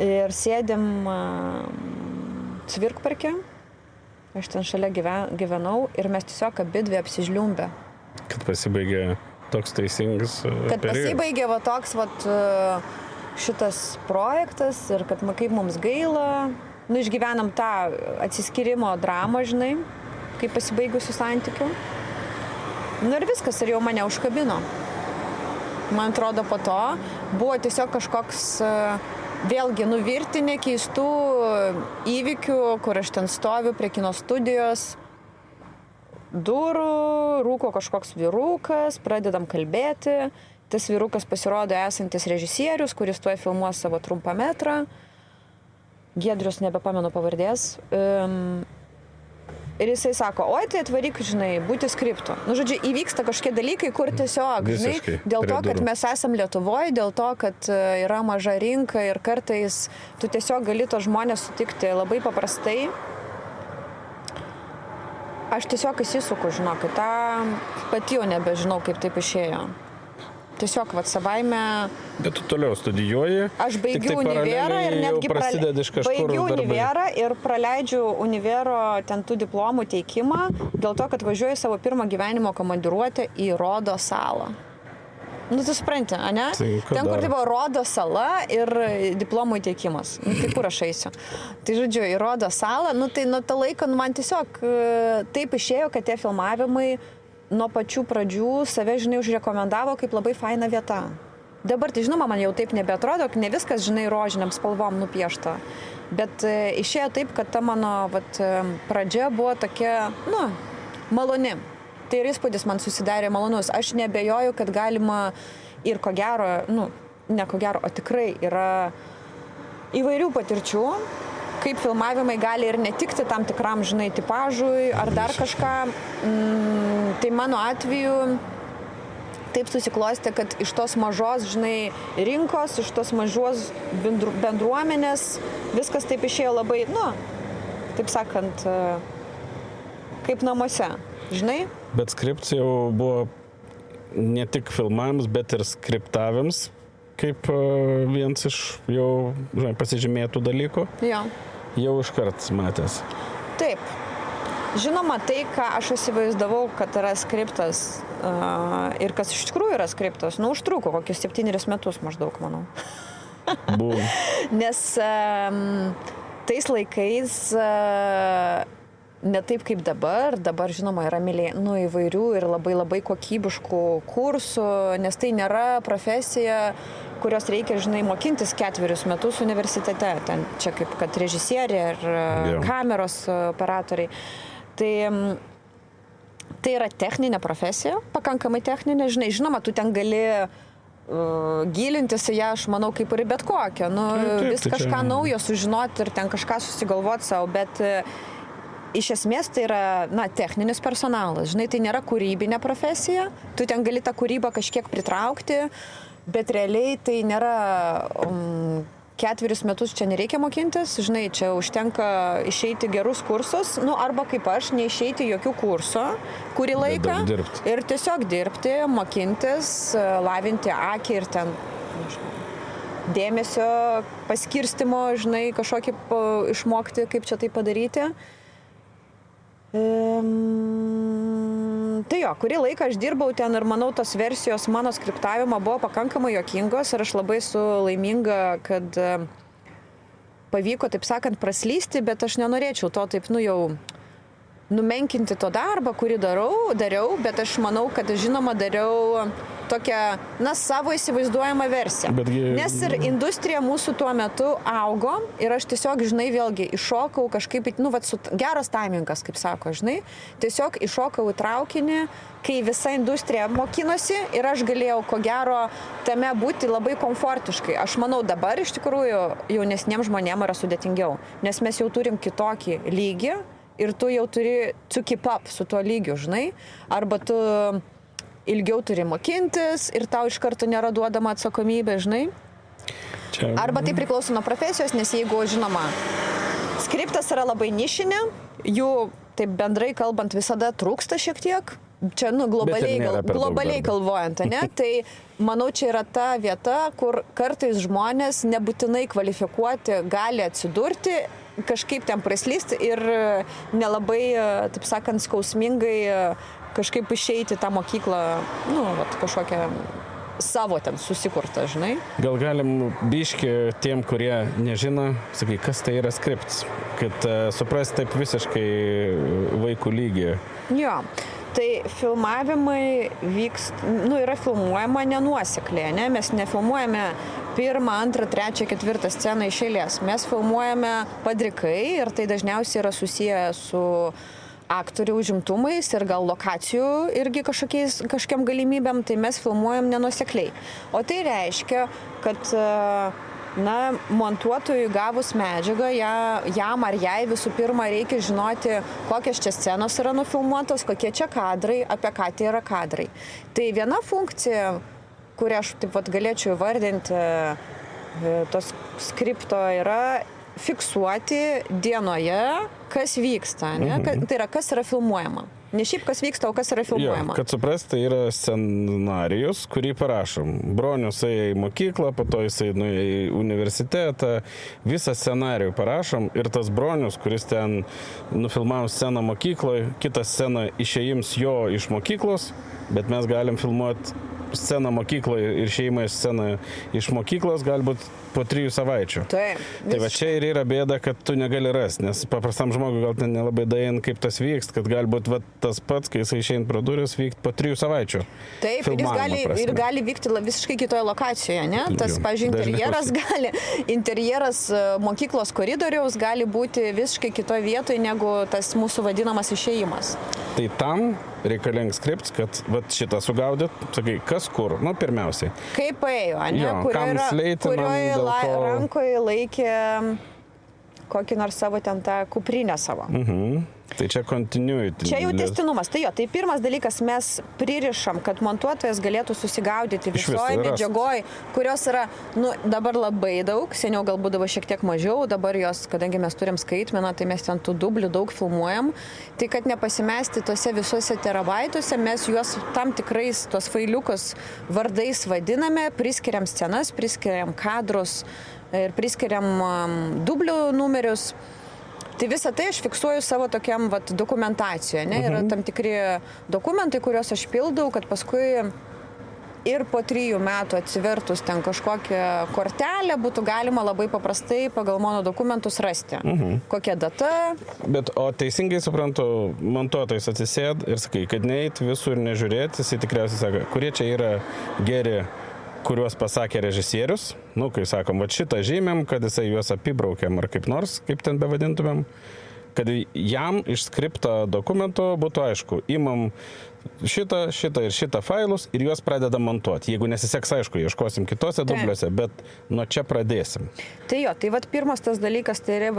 Ir sėdėm Cvirkparke. Aš ten šalia gyvenau ir mes tiesiog abidvi apsižliumbę. Kad pasibaigė toks teisingas periodas. Kad pasibaigė va toks šitas projektas ir kad kaip mums gaila. Nu, išgyvenam tą atsiskyrimo dramą, žinai, kaip pasibaigusių santykių. Nu ir viskas, ir jau mane užkabino. Man atrodo, po to buvo tiesiog kažkoks... Vėlgi, virtinė keistų įvykių, kur aš ten stoviu prie kino studijos durų, rūko kažkoks vyrukas, pradedam kalbėti. Tas vyrukas pasirodo esantis režisierius, kuris tuoj filmuos savo trumpą metrą. Giedrius, nebepamenu pavardės. Ir jisai sako, oi, tai atvaryk, žinai, būti skriptu. Nu, žodžiu, įvyksta kažkokie dalykai, kur tiesiog, žinai, dėl to, kad mes esam Lietuvoje, dėl to, kad yra maža rinka ir kartais tu tiesiog gali tos žmonės sutikti labai paprastai. Aš tiesiog įsisuku, žinok, tą pati jau nebežinau, kaip taip išėjo. Tiesiog, savaime... Bet tu toliau studijuoji. Aš baigiu univerą ir netgi baigiu univerą ir praleidžiu univero ten tų diplomų teikimą dėl to, kad važiuoju savo pirmą gyvenimo komandiruotę į Rodo salą. Nu, tu supranti, ane? Ten, kur tai buvo Rodo sala ir diplomų teikimas. Nu, tai kur aš eisiu? Tai žodžiu, į Rodo salą, tai nuo to laiko man tiesiog taip išėjo, kad tie filmavimai nuo pačių pradžių save, žinai, užrekomendavo kaip labai faina vieta. Dabar, tai žinoma, man jau taip nebeatrodo, ne viskas, žinai, rožiniam spalvom nupiešta. Bet išėjo taip, kad ta mano pradžia buvo tokia, maloni. Tai ir įspūdis man susidarė malonus. Aš nebejoju, kad galima ir ko gero, ne ko gero, o tikrai yra įvairių patirčių, kaip filmavimai gali ir netikti tam tikram, žinai, tipažui ar dar kažką. Tai mano atveju taip susiklostė, kad iš tos mažos, žinai, rinkos, iš tos mažos bendruomenės viskas taip išėjo labai, taip sakant, kaip namuose, žinai. Bet skripts jau buvo ne tik filmavimams, bet ir skriptavimams, kaip vienas iš jau, žinai, pasižymėtų dalykų. Jo. Jau iškart matęs. Taip. Žinoma, tai, ką aš įsivaizdavau, kad yra skriptas ir kas iš tikrųjų yra skriptas, užtruko kokius 7 metus maždaug, manau. Buvo. Nes tais laikais ne taip kaip dabar, žinoma, yra įvairių ir labai labai kokybiškų kursų, nes tai nėra profesija, kurios reikia, žinai, mokintis 4 metus universitete. Ten čia kaip kad režisierė ir kameros operatoriai. Tai yra techninė profesija, pakankamai techninė, žinai, žinoma, tu ten gali gilintis į ją, aš manau, kaip ir bet kokią. Vis kažką naujo sužinoti ir ten kažką susigalvoti savo, bet iš esmės tai yra, techninis personalas. Žinai, tai nėra kūrybinė profesija, tu ten gali tą kūrybą kažkiek pritraukti, bet realiai tai nėra 4 metus čia nereikia mokintis, žinai, čia užtenka išeiti gerus kursus, nu, arba kaip aš, neišeiti jokių kursų, kurį laiką ir tiesiog dirbti, mokintis, lavinti akį ir ten, nežinau, dėmesio paskirstimo, žinai, kažkokį išmokti, kaip čia tai padaryti. Tai jo, kurį laiką aš dirbau ten ir manau, tos versijos mano skriptavimo buvo pakankamai juokingos ir aš labai esu laiminga, kad pavyko, taip sakant, praslysti, bet aš nenorėčiau to taip, nu jau numenkinti to darbą, kurį dariau, bet aš manau, kad žinoma dariau tokią, na, savo įsivaizduojamą versiją. Nes ir industrija mūsų tuo metu augo ir aš tiesiog, žinai, vėlgi iššokau kažkaip, nu, vat, geras taimingas, kaip sako, žinai, tiesiog iššokau į traukinį, kai visa industrija mokinosi ir aš galėjau, ko gero, tame būti labai komfortiškai. Aš manau, dabar iš tikrųjų jaunesniems žmonėms yra sudėtingiau, nes mes jau turim kitokį lygį ir tu jau turi to keep up su tuo lygiu, žinai, arba tu ilgiau turi mokintis ir tau iš karto nėra duodama atsakomybė, žinai. Arba tai priklauso nuo profesijos, nes jeigu, žinoma, skriptas yra labai nišinė, jų, taip bendrai kalbant, visada trūksta šiek tiek. Čia, nu, globaliai kalvojant, ne? Tai, manau, čia yra ta vieta, kur kartais žmonės nebūtinai kvalifikuoti gali atsidurti, kažkaip ten praslysti ir nelabai, taip sakant, skausmingai kažkaip išeiti tą mokyklą, nu, vat, kažkokią savo ten susikurtą, žinai. Gal galim biški tiem, kurie nežino, sakai, kas tai yra skriptas, kad suprast taip visiškai vaikų lygį. Jo, tai filmavimai yra filmuojama nenuosekliai, ne? Mes nefilmuojame 1, 2, 3, 4 sceną iš eilės. Mes filmuojame padrikai ir tai dažniausiai yra susiję su aktorių užimtumais ir gal lokacijų irgi kažkiam galimybėm, tai mes filmuojam nenuosekliai. O tai reiškia, kad na, montuotojui gavus medžiagą, jam ar jai visų pirma reikia žinoti, kokios čia scenos yra nufilmuotos, kokie čia kadrai, apie ką tai yra kadrai. Tai viena funkcija, kurią aš taip pat galėčiau įvardinti tos skripto, yra fiksuoti dienoje, kas vyksta, ne? Tai yra, kas yra filmuojama. Ne šiaip kas vyksta, o kas yra filmuojama. Jo, kad suprast, tai yra scenarijus, kurį parašom. Bronius ėjo į mokyklą, po to jisai nuėjo į universitetą, visą scenarijų parašom ir tas Bronius, kuris ten nufilmavo sceną mokykloje, kitą sceną išėjims jo iš mokyklos, bet mes galim filmuoti sceną mokykloje ir šeimai sceną iš mokyklos galbūt po 3 savaičių. Taip. Tai va čia ir yra bėda, kad tu negali rasti, nes paprastam žmogui gal ten nelabai dain, kaip tas vykst, kad galbūt va, tas pats, kai jisai išeina pro duris, vykti po 3 savaičių. Taip, ir gali vykti visiškai kitoje lokacijoje, ne? Tas, pavyzdžiui, interjeras mokyklos koridoriaus gali būti visiškai kitoje vietoje negu tas mūsų vadinamas išėjimas. Tai tam reikalingas skriptas, kad va, šitą sugaudyt, sakai, kas kur, nu, pirmiausiai. Kaip ėjo, ne? Kurioje rankoje laikė kokį nors savo ten tą kuprinę savo. Tai čia continuity. Čia jau tęstinumas. Tai jo, tai pirmas dalykas, mes pririšam, kad montuotojas galėtų susigaudyti visoje medžiagoje, kurios yra, nu, dabar labai daug, seniau gal būdavo šiek tiek mažiau, dabar jos, kadangi mes turim skaitmeną, tai mes ten tų dublių daug filmuojam, tai kad nepasimesti tose visuose terabaituose, mes juos tam tikrais tos failiukus vardais vadiname, priskiriam scenas, priskiriam kadrus ir priskiriam dublių numerius. Tai visą tai aš fiksuoju savo tokiam vat, dokumentacijoje. Ne? Yra tam tikri dokumentai, kuriuos aš pildau, kad paskui ir po 3 metų atsivertus ten kažkokią kortelę būtų galima labai paprastai pagal mano dokumentus rasti. Kokia data. Bet, o teisingai suprantu, montuotojas atsisėd ir sakai, kad neit visur nežiūrėti, jisai tikriausiai sako, kurie čia yra geri, kuriuos pasakė režisierius, nu, kai sakom, va šitą žymėm, kad jisai juos apibraukiam ar kaip nors, kaip ten bevadintumėm, kad jam iš skripto dokumento būtų aišku, imam šitą ir šitą failus ir juos pradedam montuoti. Jeigu nesiseks, aišku, ieškosim kitose dubliuose, bet nuo čia pradėsim. Tai jo, tai vat pirmas tas dalykas, tai yra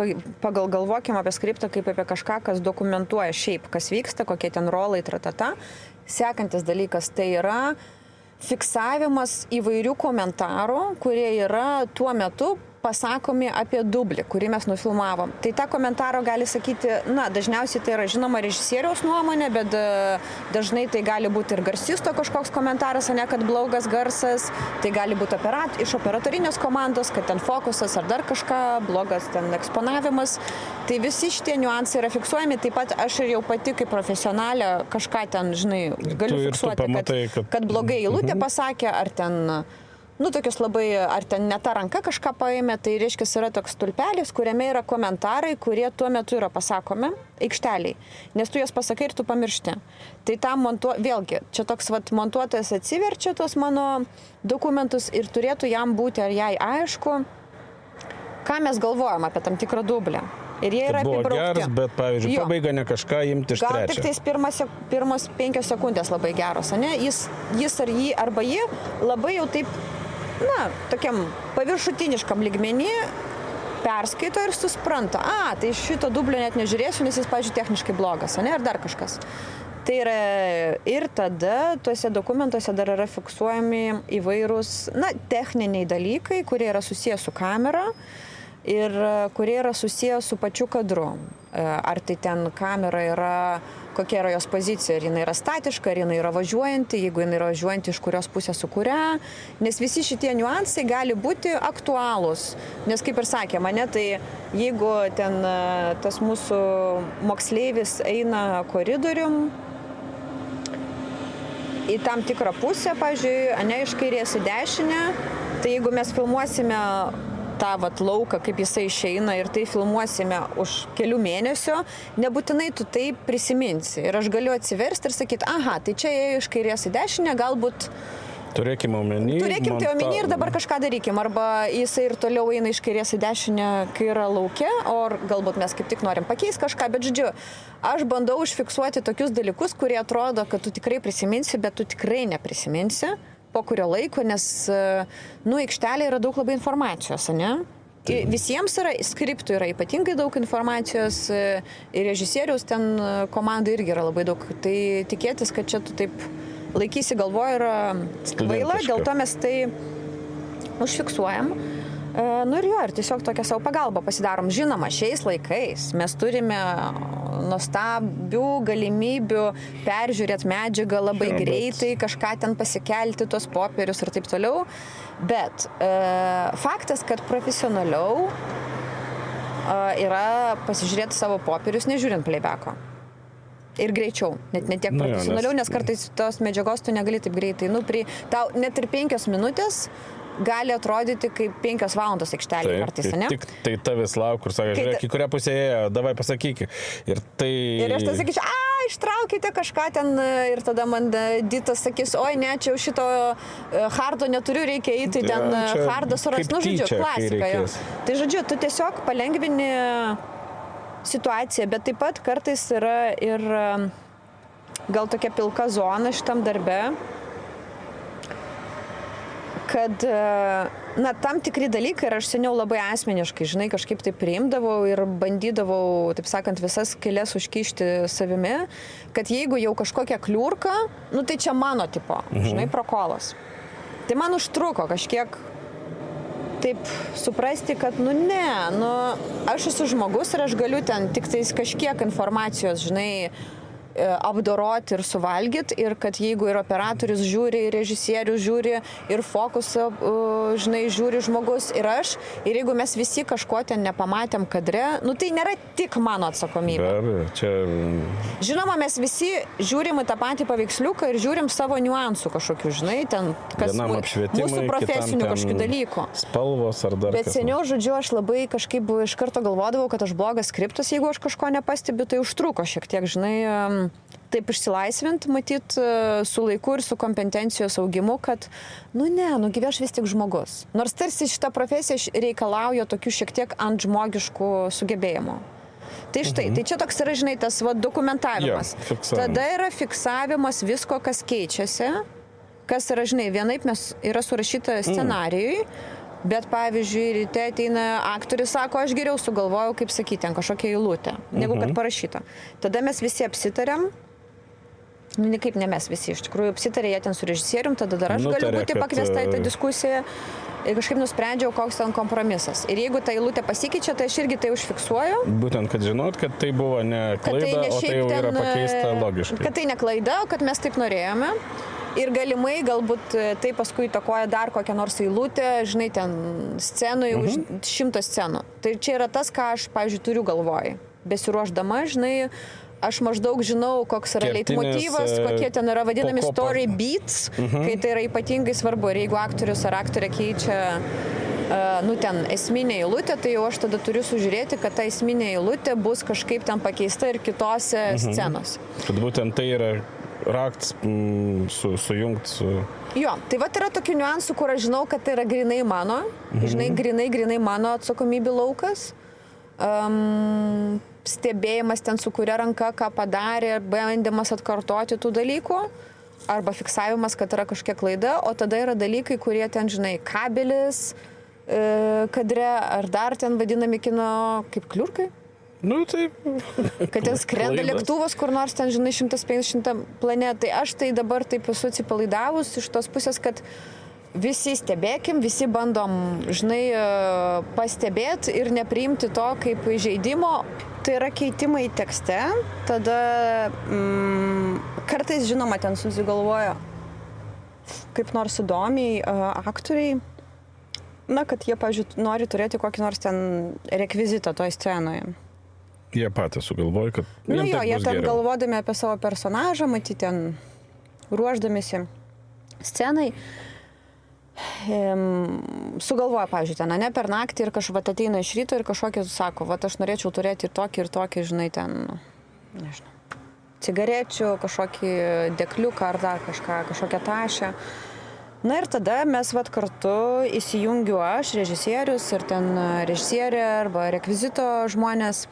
galvokim apie skriptą kaip apie kažką, kas dokumentuoja šiaip, kas vyksta, kokie ten rolai, tratata. Sekantis dalykas tai yra fiksavimas įvairių komentarų, kurie yra tuo metu pasakomi apie dublį, kurį mes nufilmavom. Tai tą komentarą gali sakyti, na, dažniausiai tai yra žinoma režisieriaus nuomonė, bet dažnai tai gali būti ir garsisto kažkoks komentaras, ne, kad blogas garsas, tai gali būti iš operatorinės komandos, kad ten fokusas ar dar kažką, blogas ten eksponavimas. Tai visi šitie niuansai yra fiksuojami, taip pat aš ir jau pati kaip profesionalė kažką ten, žinai, galiu fiksuoti, pamatai, kad blogai eilutė pasakė, ar ten tokios labai, ar ten ne ta ranka kažką paėmė, tai reiškia yra toks stulpelis, kuriame yra komentarai, kurie tuo metu yra pasakomi aikšteliai, nes tu jas pasakai ir tu pamiršti. Tai tam vėlgi, čia toks montuotojas atsiverčia tos mano dokumentus ir turėtų jam būti ar jai aišku, ką mes galvojam apie tam tikrą dublę. Ir jie yra apibraukti. Buvo geras, bet, pavyzdžiui, pabaiga ne kažką imti iš trečio. Gal tik tais pirmos 5 sekundės labai geros, ne? Jis ar jį arba ji labai jau taip, tokiam paviršutiniškam lygmenį perskaito ir supranta, tai šito dublio net nežiūrėsiu, nes jis, pavyzdžiui, techniškai blogas, ne? Ar dar kažkas. Tai yra ir tada tuose dokumentuose dar yra fiksuojami įvairūs, techniniai dalykai, kurie yra susijęs su kamera ir kurie yra susijęs su pačiu kadru. Ar tai ten kamera yra, kokia yra jos pozicija, ar jinai yra statiška, ar jinai yra važiuojanti, jeigu jinai yra važiuojanti, iš kurios pusės su kuria, nes visi šitie niuansai gali būti aktualūs, nes kaip ir sakė mane, tai jeigu ten tas mūsų moksleivis eina koridorium į tam tikrą pusę, pavyzdžiui, iš kairės į dešinę, tai jeigu mes filmuosime tą lauką, kaip jisai išeina ir tai filmuosime už kelių mėnesių, nebūtinai tu tai prisiminsi. Ir aš galiu atsiversti ir sakyti, tai čia ėjo iš kairės į dešinę, galbūt Turėkime omeny ir dabar kažką darykim. Arba jisai ir toliau eina iš kairės į dešinę, kai yra lauke, o galbūt mes kaip tik norim pakeisti kažką, bet žodžiu, aš bandau užfiksuoti tokius dalykus, kurie atrodo, kad tu tikrai prisiminsi, bet tu tikrai neprisiminsi po kurio laiko, nes, aikštelė yra daug labai informacijos, ne? Visiems skriptų yra ypatingai daug informacijos ir režisieriaus ten komandai irgi yra labai daug. Tai tikėtis, kad čia tu taip laikysi galvoje yra kvaila, dėl to mes tai užfiksuojam. Ir tiesiog tokią savo pagalbą pasidarom. Žinoma, šiais laikais mes turime nuostabių galimybių peržiūrėti medžiagą labai greitai, kažką ten pasikelti, tuos popierius ir taip toliau. Bet faktas, kad profesionaliau yra pasižiūrėti savo popierius, nežiūrint playbacko. Ir greičiau, net ne tiek profesionaliau, nes kartais tos medžiagos tu negali taip greitai. Tau net ir 5 minutės gali atrodyti kaip 5 valandos aikštelė kartais, ne? Tik tai tavis lauk, kur sakai, žiūrėk, į kurią pusę ėjo, davai pasakyk. Ir aš tai sakyčiau, ištraukite kažką ten ir tada man Ditas sakys, oi ne, čia jau šito hardo neturiu, reikia eiti, ten hardą surasti, žodžiu, klasika. Tai žodžiu, tu tiesiog palengvini situaciją, bet taip pat kartais yra ir gal tokia pilka zona šitam darbe, kad, tam tikri dalykai ir aš seniau labai asmeniškai, kažkaip tai priimdavau ir bandydavau, taip sakant, visas skylės užkišti savimi, kad jeigu jau kažkokia kliurka, tai čia mano tipo, prokolas. Tai man užtruko kažkiek taip suprasti, kad, aš esu žmogus ir aš galiu ten tik tais kažkiek informacijos, apdoroti ir suvalgyti ir kad jeigu ir operatorius žiūri, ir režisierius žiūri, ir fokusą, žiūri žmogus ir aš, ir jeigu mes visi kažko ten nepamatėm kadre, tai nėra tik mano atsakomybė. Žinoma, mes visi žiūrim į tą patį paveiksliuką ir žiūrim savo niuansų kažkokių, ten kas mūsų profesinių kažkokių dalykų. Spalvos ar dar bet seniau, žodžiu, aš labai kažkaip iš karto galvodavau, kad aš blogas skriptas, jeigu aš kažko nepastebiu, tai užtruko šiek tiek, taip išsilaisvint, matyt, su laiku ir su kompetencijos augimu, kad, gyvi aš vis tik žmogus. Nors tarsi šita profesija reikalauja tokių šiek tiek antžmogiškų sugebėjimų. Tai štai, tai čia toks yra, tas dokumentavimas. Tada yra fiksavimas visko, kas keičiasi, kas yra, vienaip yra surašyta scenarijui, bet, pavyzdžiui, ryte ateina aktorius, sako, aš geriau sugalvojau, kaip sakyti, ten kažkokią eilutę, negu kad parašyta. Tada mes visi apsitariam Nu, nikaip ne mes visi, iš tikrųjų, apsitarė jie ten su režisierium, tada dar aš Nutarė, galiu būti kad, pakviesta į tą diskusiją. Ir kažkaip nusprendžiau, koks ten kompromisas. Ir jeigu ta eilutė pasikeičia, tai aš irgi tai užfiksuoju. Būtent, kad žinot, kad tai buvo ne klaida, o tai jau yra pakeista logiškai. Kad tai ne klaida, o kad mes taip norėjome. Ir galimai galbūt tai paskui įtakoja dar kokią nors eilutę, žinai, ten scenui už 100 scenų. Tai čia yra tas, ką aš, pavyzdžiui, turiu galvoj. Besiruošdama, žinai, aš maždaug žinau, koks yra leitmotyvas, kokie ten yra vadinami story beats, kai tai yra ypatingai svarbu. Ir jeigu aktorius ar aktorė keičia, nu, ten esminė eilutė, tai jau aš tada turiu sužiūrėti, kad ta esminė eilutė bus kažkaip ten pakeista ir kitose scenose. Kad būtent tai yra raktas sujungt su... Jo, tai va yra tokių niuansų, kur aš žinau, kad tai yra grinai mano, žinai, grinai mano atsakomybių laukas. Stebėjimas ten su kuria ranka, ką padarė, bandymas atkartoti tų dalykų, arba fiksavimas, kad yra kažkokia klaida, o tada yra dalykai, kurie ten, žinai, kabelis, kadre, ar dar ten vadinami kino kaip kliurkai. Nu, taip. Kad ten skrenda lėktuvas, kur nors ten, žinai, 150 planetai. Aš tai dabar taip esu atsipalaidavus iš tos pusės, kad visi stebėkim, visi bandom, žinai, pastebėti ir nepriimti to kaip žaidimo. Tai yra keitimai tekste, tada kartais, žinoma, ten susigalvoja kaip nors įdomiai aktoriai, na, kad jie, pavyzdžiui, nori turėti kokį nors ten rekvizitą toj scenoje. Jie patys sugalvoja, kad... Nu jo, jie ten galvodami apie savo personažą, matyti ten ruoždamėsi scenai, sugalvoja, pavyzdžiui, ten, ne per naktį ir kažkaip ateina iš ryto ir kažkokį sako, va, aš norėčiau turėti ir tokį, žinai, ten, nežinau, cigarečių, kažkokį dekliuką ar dar kažkokią tašę. Na ir tada mes vat kartu įsijungiu aš, režisierius ir ten režisierė arba rekvizito žmonės.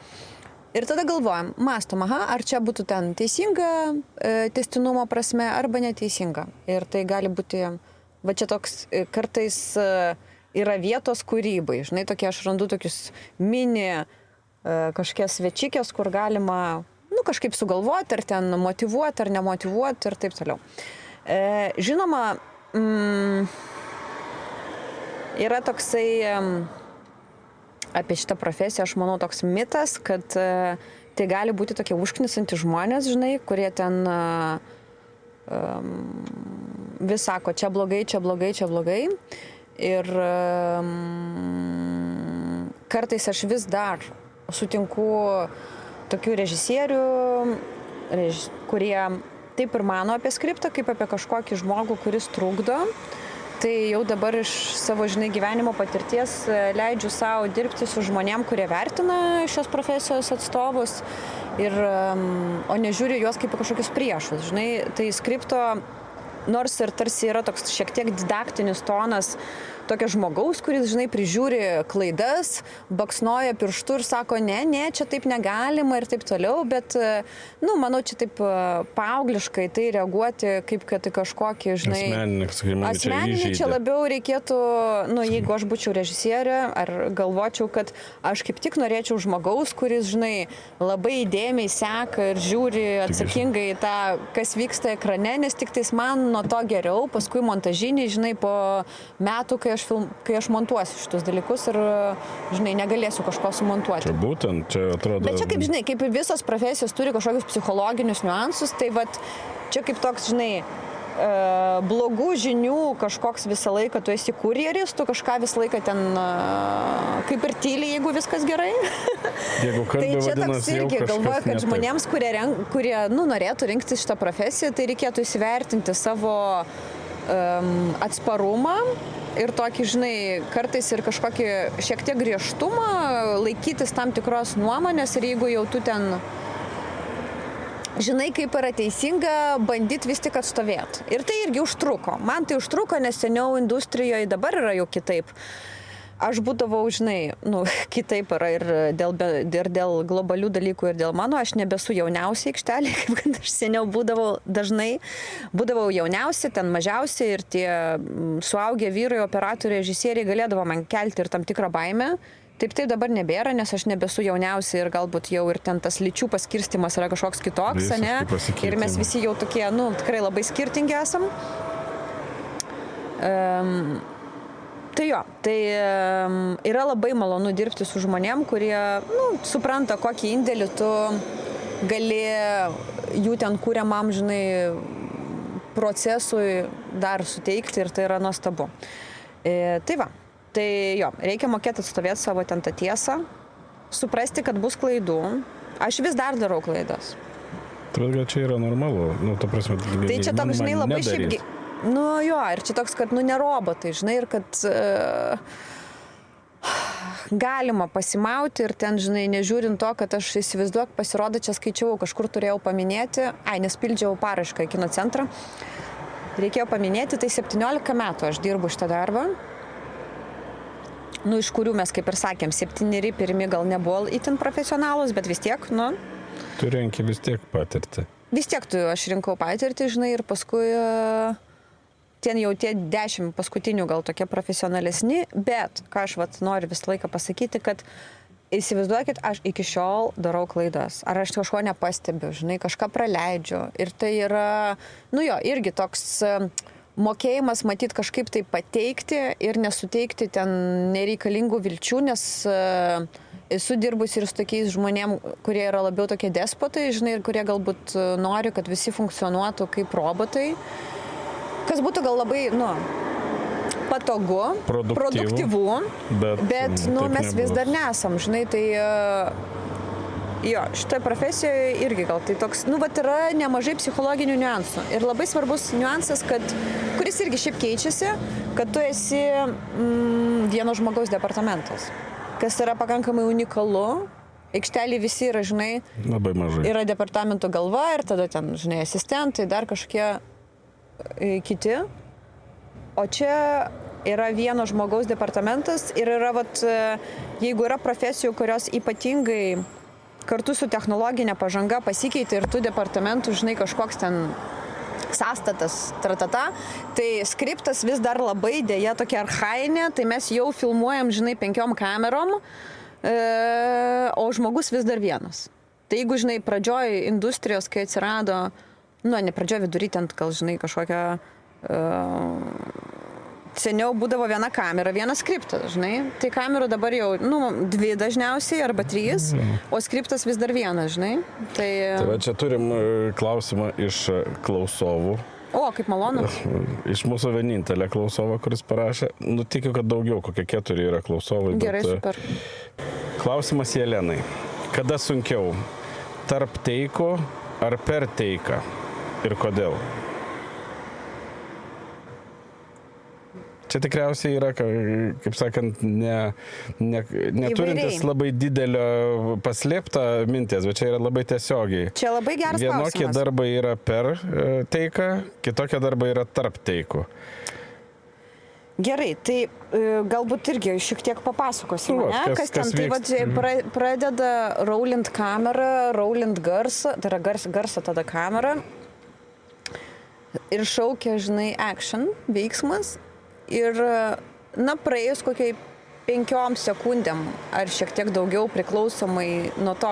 Ir tada galvojam, mąstom, ar čia būtų ten teisinga tęstinumo prasme arba neteisinga. Ir tai gali būti, va čia toks kartais yra vietos kūrybai. Žinai, tokie aš randu tokius mini kažkokias svečikės, kur galima, nu, kažkaip sugalvoti, ar ten motyvuoti, ar nemotyvuoti ir taip toliau. Žinoma, yra toksai apie šitą profesiją, aš manau, toks mitas, kad tai gali būti tokie užknisantys žmonės, žinai, kurie ten vis sako, čia blogai, čia blogai, čia blogai. Ir kartais aš vis dar sutinku tokių režisierių, kurie taip ir mano apie skriptą, kaip apie kažkokį žmogų, kuris trukdo. Tai jau dabar iš savo, žinai, gyvenimo patirties leidžiu savo dirbti su žmonėm, kurie vertina šios profesijos atstovus, ir, o nežiūriu juos kaip kažkokius priešus. Žinai, tai skripto, nors ir tarsi yra toks šiek tiek didaktinis tonas, tokio žmogaus, kuris, žinai, prižiūri klaidas, baksnoja pirštu ir sako, ne, čia taip negalima ir taip toliau, bet, nu, manau, čia taip paaugliškai tai reaguoti, kaip kad kažkokį, žinai, asmeninį čia labiau reikėtų, nu, jeigu aš būčiau režisierė, ar galvočiau, kad aš kaip tik norėčiau žmogaus, kuris, žinai, labai įdėmiai seka ir žiūri atsakingai tą, kas vyksta ekrane, nes tik tais man nuo to geriau, paskui montažiniai, žinai, po metų, kai aš montuosiu šitus dalykus ir, žinai, negalėsiu kažko sumontuoti. Čia būtent, čia atrodo... Bet čia kaip, žinai, kaip visos profesijos turi kažkokius psichologinius niuansus, tai vat, čia kaip toks, žinai, blogų žinių kažkoks visą laiką, tu esi kurjeris, tu kažką visą laiką ten kaip ir tyli, jeigu viskas gerai. Jeigu kalbė, tai čia toks irgi galvoju, kad žmonėms, kurie nu, norėtų rinktis šitą profesiją, tai reikėtų įsivertinti savo atsparumą ir tokį, žinai, kartais ir kažkokį šiek tiek griežtumą, laikytis tam tikros nuomonės ir jeigu jau tu ten, žinai, kaip yra teisinga, bandyti vis tik atstovėti. Ir tai irgi užtruko. Man tai užtruko, nes seniau industrijoje dabar yra jau kitaip. Aš būdavau, žinai, nu, kitaip yra ir dėl globalių dalykų ir dėl mano, aš nebesu jauniausia aikštelė, kaip kad aš seniau būdavau jauniausia, ten mažiausia ir tie suaugę vyrai, operatoriai, režisieriai galėdavo man kelti ir tam tikrą baimę, Taip dabar nebėra, nes aš nebesu jauniausia ir galbūt jau ir ten tas lyčių paskirstimas yra kažkoks kitoks, ne? Ir mes visi jau tokie, tikrai labai skirtingi esam. Tai yra labai malonu dirbti su žmonėm, kurie, supranta, kokį indėlį tu gali jų ten kūriamam, procesui dar suteikti ir tai yra nuostabu. Reikia mokėti atstovėti savo ten tą tiesą, suprasti, kad bus klaidų. Aš vis dar darau klaidas. Tai čia yra normalu, ta prasme, tai čia toks, labai šiaip, ir čia toks, kad, ne robotai, ir kad galima pasimauti ir ten, nežiūrint to, kad aš įsivaizduok, pasirodo, čia skaičiavau, kažkur turėjau paminėti, nes pildžiau parašką į kino centrą, reikėjo paminėti, tai 17 metų aš dirbu šitą darbą. Iš kurių mes, kaip ir sakėm, 7 pirmi gal nebuvo itin profesionalus, bet vis tiek, Tu renki vis tiek patirtį. Vis tiek aš rinkau patirtį, ir paskui ten jau tie 10 paskutinių gal tokie profesionalesni, bet ką aš noriu visą laiką pasakyti, kad įsivaizduokit, aš iki šiol darau klaidas. Ar aš kažko nepastebiu, kažką praleidžiu. Ir tai yra, irgi toks mokėjimas matyti kažkaip tai pateikti ir nesuteikti ten nereikalingų vilčių, nes esu dirbusi ir su tokiais žmonėm, kurie yra labiau tokie despotai, ir kurie galbūt nori, kad visi funkcionuotų kaip robotai, kas būtų gal labai, patogu, produktyvu, bet mes vis dar nesam, šitoje profesijoje irgi gal tai toks, yra nemažai psichologinių niuansų. Ir labai svarbus niuansas, kuris irgi šiaip keičiasi, kad tu esi vieno žmogaus departamentas, kas yra pakankamai unikalu. Aikštelį visi yra, labai mažai. Yra departamento galva ir tada ten, asistentai, dar kažkokie kiti. O čia yra vieno žmogaus departamentas ir yra, jeigu yra profesijų, kurios ypatingai kartu su technologinė pažanga pasikeitė ir tų departamentų, kažkoks ten sąstatas, tai skriptas vis dar labai dėja tokia archainė, tai mes jau filmuojam, 5 kamerom, o žmogus vis dar vienas. Tai jeigu, pradžioj industrijos, kai atsirado, ne pradžioj vidury, ten gal, kažkokia seniau būdavo viena kamera, vienas skriptas, Tai kamerų dabar jau, 2 dažniausiai arba 3, o skriptas vis dar vienas, Tai va čia turim klausimą iš klausovų. O, kaip malonu. Iš mūsų vienintelė klausova, kuris parašė. Tikiu, kad daugiau, kokie 4 yra klausovai. Gerai, super. Klausimas Jelenai. Kada sunkiau? Tarp teiko ar per teiką? Ir kodėl? Čia tikriausiai yra, kaip sakant, neturintis labai didelio paslėptą minties, bet čia yra labai tiesiogiai. Čia labai geras klausimas. Vienokie darbai yra per teiką, kitokie darbai yra tarp teikų. Gerai, tai galbūt irgi šiek tiek papasakosiu, kas ten. Tai pradeda roulint kamerą, roulint garsą, tai yra garsą tada kamerą ir šaukia, action, veiksmas. Ir, praėjus kokiai 5 sekundėm ar šiek tiek daugiau priklausomai nuo to,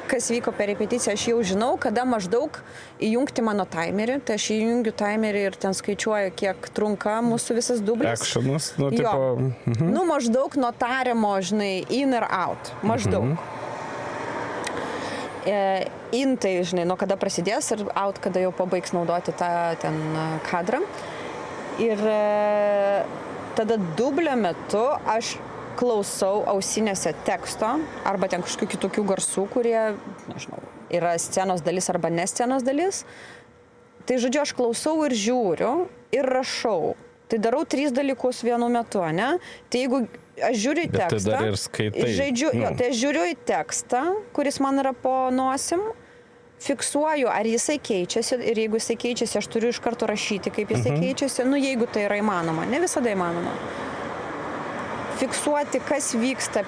kas vyko per repeticiją, aš jau žinau, kada maždaug įjungti mano timerį. Tai aš įjungiu timerį ir ten skaičiuoju, kiek trunka mūsų visas dublis. Actionas, tipo... maždaug nuo tariamo, in ir out. Maždaug. In tai, nuo kada prasidės ir out, kada jau pabaigs naudoti tą ten kadrą. Ir tada dublio metu aš klausau ausinėse teksto arba ten kažkokių kitokių garsų, kurie, yra scenos dalis arba ne scenos dalis. Tai žodžiu, aš klausau ir žiūriu ir rašau. Tai darau 3 dalykus vienu metu, ne? Tai jeigu aš žiūriu į tekstą, tai dar ir skaitai. Tai aš žiūriu į tekstą, kuris man yra po nosim, fiksuoju, ar jisai keičiasi ir jeigu jisai keičiasi, aš turiu iš karto rašyti, kaip jisai keičiasi, jeigu tai yra įmanoma, ne visada įmanoma. Fiksuoti, kas vyksta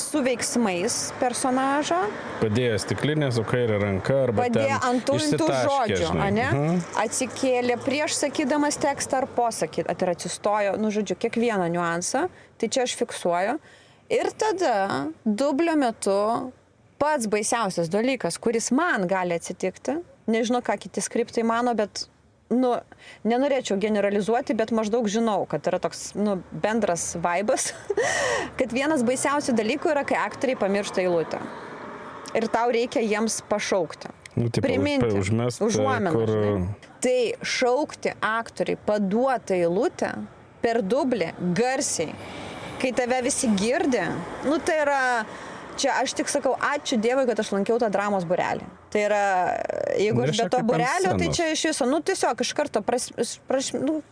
su veiksmais personažo. Padėjo stiklinę su kairė ranka arba padėjo ant tų žodžių, žinai. Atsikėlė prieš sakydamas tekstą ar po sakyt, ar atsistojo, žodžiu, kiekvieną niuansą, tai čia aš fiksuoju. Ir tada dublio metu pats baisiausias dalykas, kuris man gali atsitikti, nežinau, ką kiti skriptai mano, bet, nenorėčiau generalizuoti, bet maždaug žinau, kad yra toks, bendras vaibas, kad vienas baisiausių dalykų yra, kai aktoriai pamiršta eilutę. Ir tau reikia jiems pašaukti. Priminti, užuomeną. Tai šaukti aktoriai paduotą eilutę per dublį garsiai, kai tave visi girdi, tai yra, čia aš tik sakau, ačiū Dievui, kad aš lankiau tą dramos būrelį. Tai yra, jeigu aš be to būrelio, tai čia iš viso, tiesiog iš karto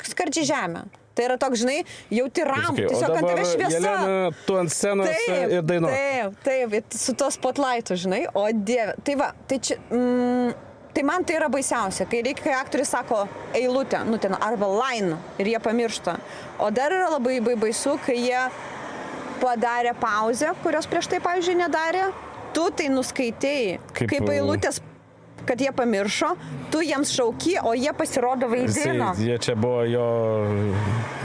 skardžiai žemę. Tai yra toks, žinai, jauti ramų, tiesiog ant tave šviesa. Jelena, tu ant scenos ir dainuoji. Taip, su to spotlightu, žinai, o Dieve. Tai va, tai čia, tai man tai yra baisiausia, kai aktoriai sako eilutę, ten arba line ir jie pamiršta. O dar yra labai baisu, kai jie padarė pauzę, kurios prieš tai, pavyzdžiui, nedarė. Tu tai nuskaitėjai, kaip eilutės, kad jie pamiršo, tu jiems šauki, o jie pasirodo vaidino. Jie čia buvo jo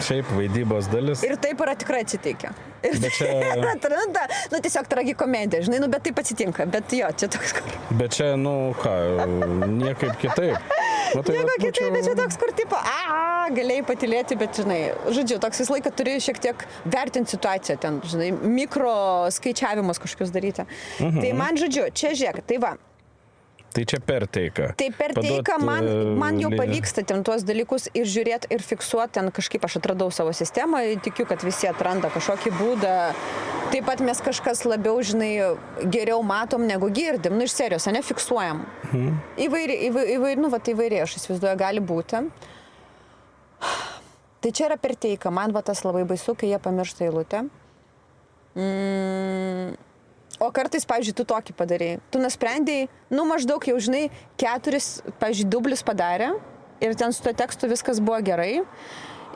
šiaip vaidybos dalis. Ir taip yra tikrai atsitikę. Ir bet čia... atranda, tiesiog tragikomedija, žinai, bet taip atsitinka, bet jo, čia toks kur. Bet čia, niekaip kitaip. Nieko kitaip, bet čia toks kur tipo, galėjai patylėti, bet, žinai, žodžiu, toks visą laiką turi šiek tiek vertinti situaciją, ten, žinai, mikro skaičiavimus kažkokius daryti. Tai man, žodžiu, čia žiūrėk, tai va. Tai čia per teiką. Tai per teiką man jau pavyksta ten tuos dalykus ir žiūrėti ir fiksuoti, ten kažkaip aš atradau savo sistemą, tikiu, kad visi atranda kažkokį būdą. Taip pat mes kažkas labiau, žinai, geriau matom negu girdim, iš serijos, fiksuojam. Įvairiai, aš įsivaizduoju, gali būti. Tai čia yra per teiką, man tas labai baisu, kai jie pamiršta eilutę. O kartais, pavyzdžiui, tu tokį padarėjai. Tu nusprendėjai, maždaug jau, žinai, 4, pavyzdžiui, dublis padarė ir ten su to tekstu viskas buvo gerai.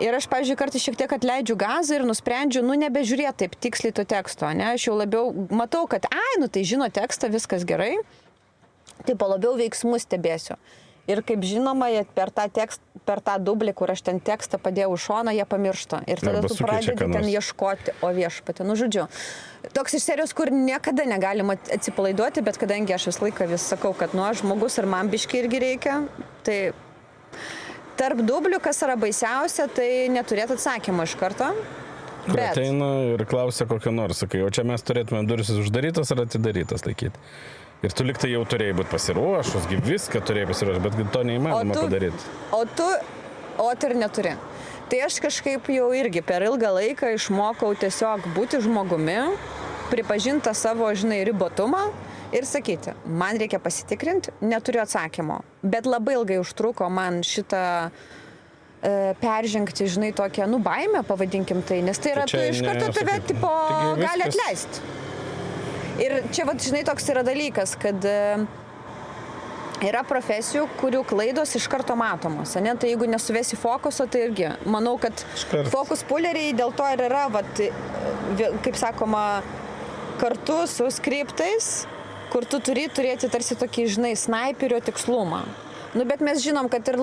Ir aš, pavyzdžiui, kartais šiek tiek atleidžiu gazą ir nusprendžiu, nebežiūrėti taip tiksliai to teksto, ne? Aš jau labiau matau, kad, tai žino tekstą, viskas gerai. Tai po labiau veiksmus stebėsiu. Ir kaip žinoma, per tą dublį, kur aš ten tekstą padėjau už šoną, jie pamiršta. Ir tada tu pradedi ten ieškoti, o viešpatį, žodžiu. Toks iš serijos, kur niekada negalima atsipalaiduoti, bet kadangi aš visą laiką vis sakau, kad aš žmogus ir man biški irgi reikia, tai tarp dublių, kas yra baisiausia, tai neturėti atsakymą iš karto. Kur ateina ir klausia kokio nors, sakai, o čia mes turėtume duris uždarytas ar atidarytas laikyti. Ir tu liktai jau turėjai būti pasiruošus, viską turėjai pasiruošus, bet to neįmanoma padaryti. O tu ir neturi. Tai aš kažkaip jau irgi per ilgą laiką išmokau tiesiog būti žmogumi, pripažinti savo, žinai, ribotumą ir sakyti, man reikia pasitikrinti, neturiu atsakymo. Bet labai ilgai užtruko man šitą peržengti, žinai, tokią, baimę, pavadinkim tai, nes tai yra, tu iš karto tave, gali atleisti. Ir čia, žinai, toks yra dalykas, kad yra profesijų, kurių klaidos iš karto matomos, ne? Tai jeigu nesuvesi fokuso, tai irgi, manau, kad fokus puleriai dėl to ir yra, kaip sakoma, kartu su skriptais, kur tu turi turėti tarsi tokį, žinai, snaiperio tikslumą. Bet mes žinom, kad ir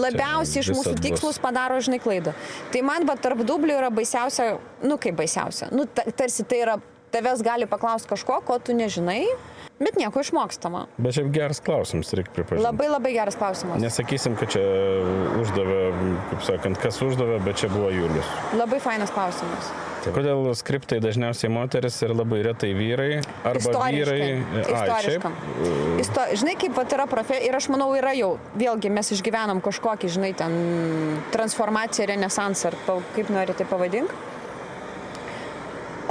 labiausiai iš mūsų tikslus padaro, žinai, klaidą. Tai man, tarp dublių yra baisiausia, kaip baisiausia, tarsi tai yra, tavęs gali paklausti kažko, ko tu nežinai, bet nieko išmokstama. Bet šiaip geras klausimas, reikia pripažinti. Labai, labai geras klausimas. Nesakysim, kad čia uždavė, kaip sakant, kas uždavė, bet čia buvo Julius. Labai fainas klausimas. Kodėl skriptai dažniausiai moteris ir labai retai vyrai? Arba vyrai... Istoriškam. Žinai, kaip yra profesija, ir aš manau, yra jau, vėlgi mes išgyvenam kažkokį, žinai, ten transformaciją, renesansą, ar kaip nori tai pavadink.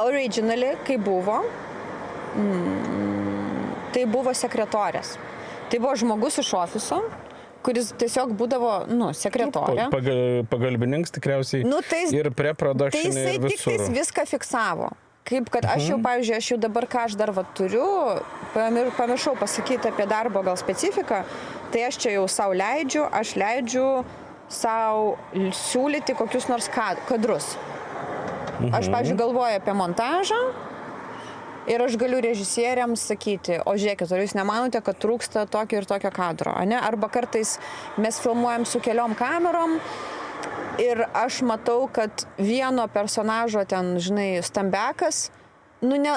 Originally, kai buvo, tai buvo sekretorės. Tai buvo žmogus iš ofiso, kuris tiesiog būdavo, sekretorė. Pagalbininkas tikriausiai ir pre-production tai ir visur. Tai jisai viską fiksavo. Kaip kad aš jau, pavyzdžiui, aš jau dabar, ką aš dar turiu, pamiršau pasakyti apie darbo gal specifiką, tai aš čia jau savo leidžiu, aš leidžiu savo siūlyti kokius nors kadrus. Aš, pavyzdžiui, galvoju apie montažą ir aš galiu režisieriams sakyti, o žiūrėkit, ar jūs nemanote, kad trūksta tokio ir tokio kadro, ne? Arba kartais mes filmuojam su keliom kamerom ir aš matau, kad vieno personažo ten, žinai, stambekas, nu ne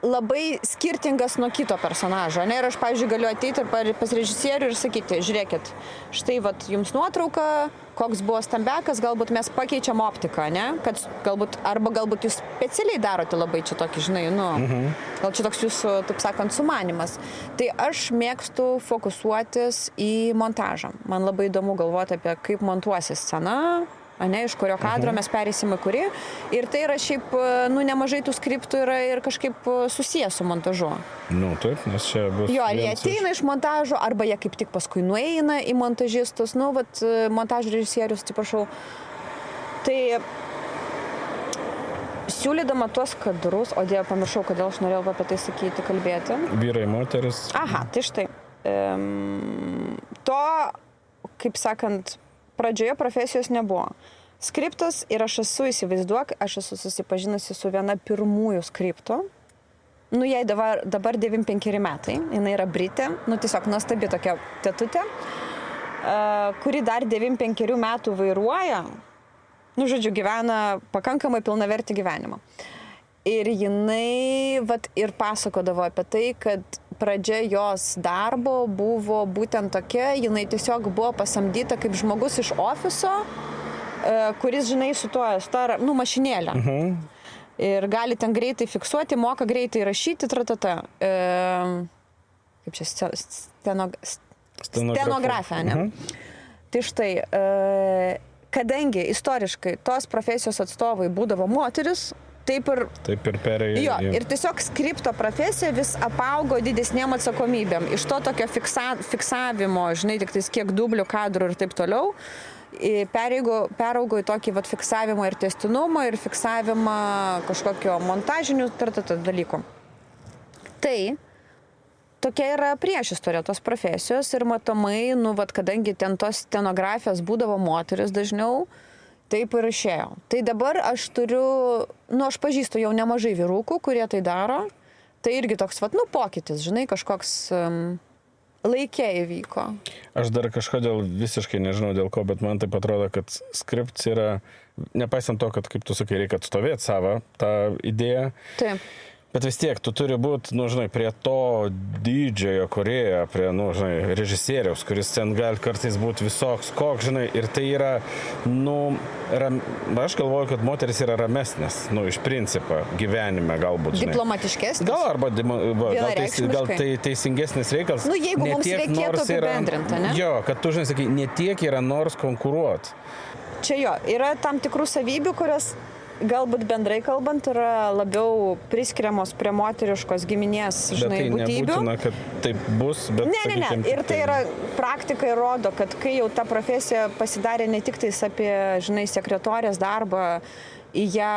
labai skirtingas nuo kito personažo, ne? Ir aš, pavyzdžiui, galiu ateiti pas režisierių ir sakyti, žiūrėkit, štai vat jums nuotrauka, koks buvo stambekas, galbūt mes pakeičiam optiką, ne? Kad galbūt jūs specialiai darote labai čia tokį, žinai, nu, gal čia toks jūsų, taip sakant, sumanimas. Tai aš mėgstu fokusuotis į montažą. Man labai įdomu galvoti apie kaip montuosi scena, ne, iš kurio kadro mes pereisim į kurį. Ir tai yra šiaip, nu, nemažai tų skriptų yra ir kažkaip susijęs su montažu. Nu, taip, nes čia bus... Jo, jie ateina iš montažo, arba jie kaip tik paskui nueina į montažistus, nu, vat, montažo režisierius, atsiprašau. Tai siūlydama tuos kadrus, o Dieve, pamiršau, kodėl aš norėjau apie tai sakyti, kalbėti. Vyrai, moteris. Aha, tai štai. To, kaip sakant, pradžioje profesijos nebuvo. Skriptas ir aš esu susipažinusi su viena pirmųjų skriptų. Nu, jai dabar 95 metai, jinai yra Britė, nu, tiesiog nuostabi tokia tetutė, kuri dar 95 metų vairuoja, nu, žodžiu, gyvena pakankamai pilnavertį gyvenimą. Ir jinai, vat, ir pasakodavo apie tai, kad pradžia jos darbo buvo būtent tokia, jinai tiesiog buvo pasamdyta kaip žmogus iš ofiso, kuris, žinai, su nu, mašinėlę. Ir gali ten greitai fiksuoti, moka greitai rašyti, kaip čia, stenografija, ne? Tai štai, kadangi istoriškai tos profesijos atstovai būdavo moteris, taip ir perėjo. Jo, ir tiesiog skripto profesija vis apaugo didesnėm atsakomybėm. Iš to tokio fiksavimo, žinai, tik tais kiek dublių, kadrų ir taip toliau, peraugo į tokį vat, fiksavimą ir tęstinumą, ir fiksavimą kažkokio montažinių dalykų. Tai tokia yra priešistorė tos profesijos ir matomai, nu, vat, kadangi ten tos stenografijos būdavo moteris dažniau, taip ir išėjo. Tai dabar aš aš pažįstu jau nemažai vyrukų, kurie tai daro. Tai irgi toks, vat, nu, pokytis, žinai, kažkoks laikė įvyko. Aš dar kažkodėl visiškai nežinau dėl ko, bet man taip atrodo, kad skripts yra, nepaisant to, kad, kaip tu sakai, reikia atstovėti savo tą idėją. Taip. Bet vis tiek, tu turi būti, nu, žinai, prie to didžiojo kūrėjo, prie, nu, žinai, režisieriaus, kuris ten gali kartais būti visoks, koks, žinai, ir tai yra, nu, aš galvoju, kad moteris yra ramesnės, nu, iš principo, gyvenime galbūt, žinai. Diplomatiškesnis? Gal, arba gal tai teisingesnis reikalas. Nu, jeigu mums reikėtų apibendrinti, ne? Jo, kad tu, žinai, sakai, netiek yra nors konkuruoti. Čia jo, yra tam tikrų savybių, kurios galbūt bendrai kalbant yra labiau priskiriamos prie moteriškos giminės, žinai, būtybių. Bet tai nebūtina, kad taip bus, bet... Ne. Ir tai yra, praktika įrodo, kad kai jau ta profesija pasidarė ne tik tais apie, žinai, sekretorės darbą, į ją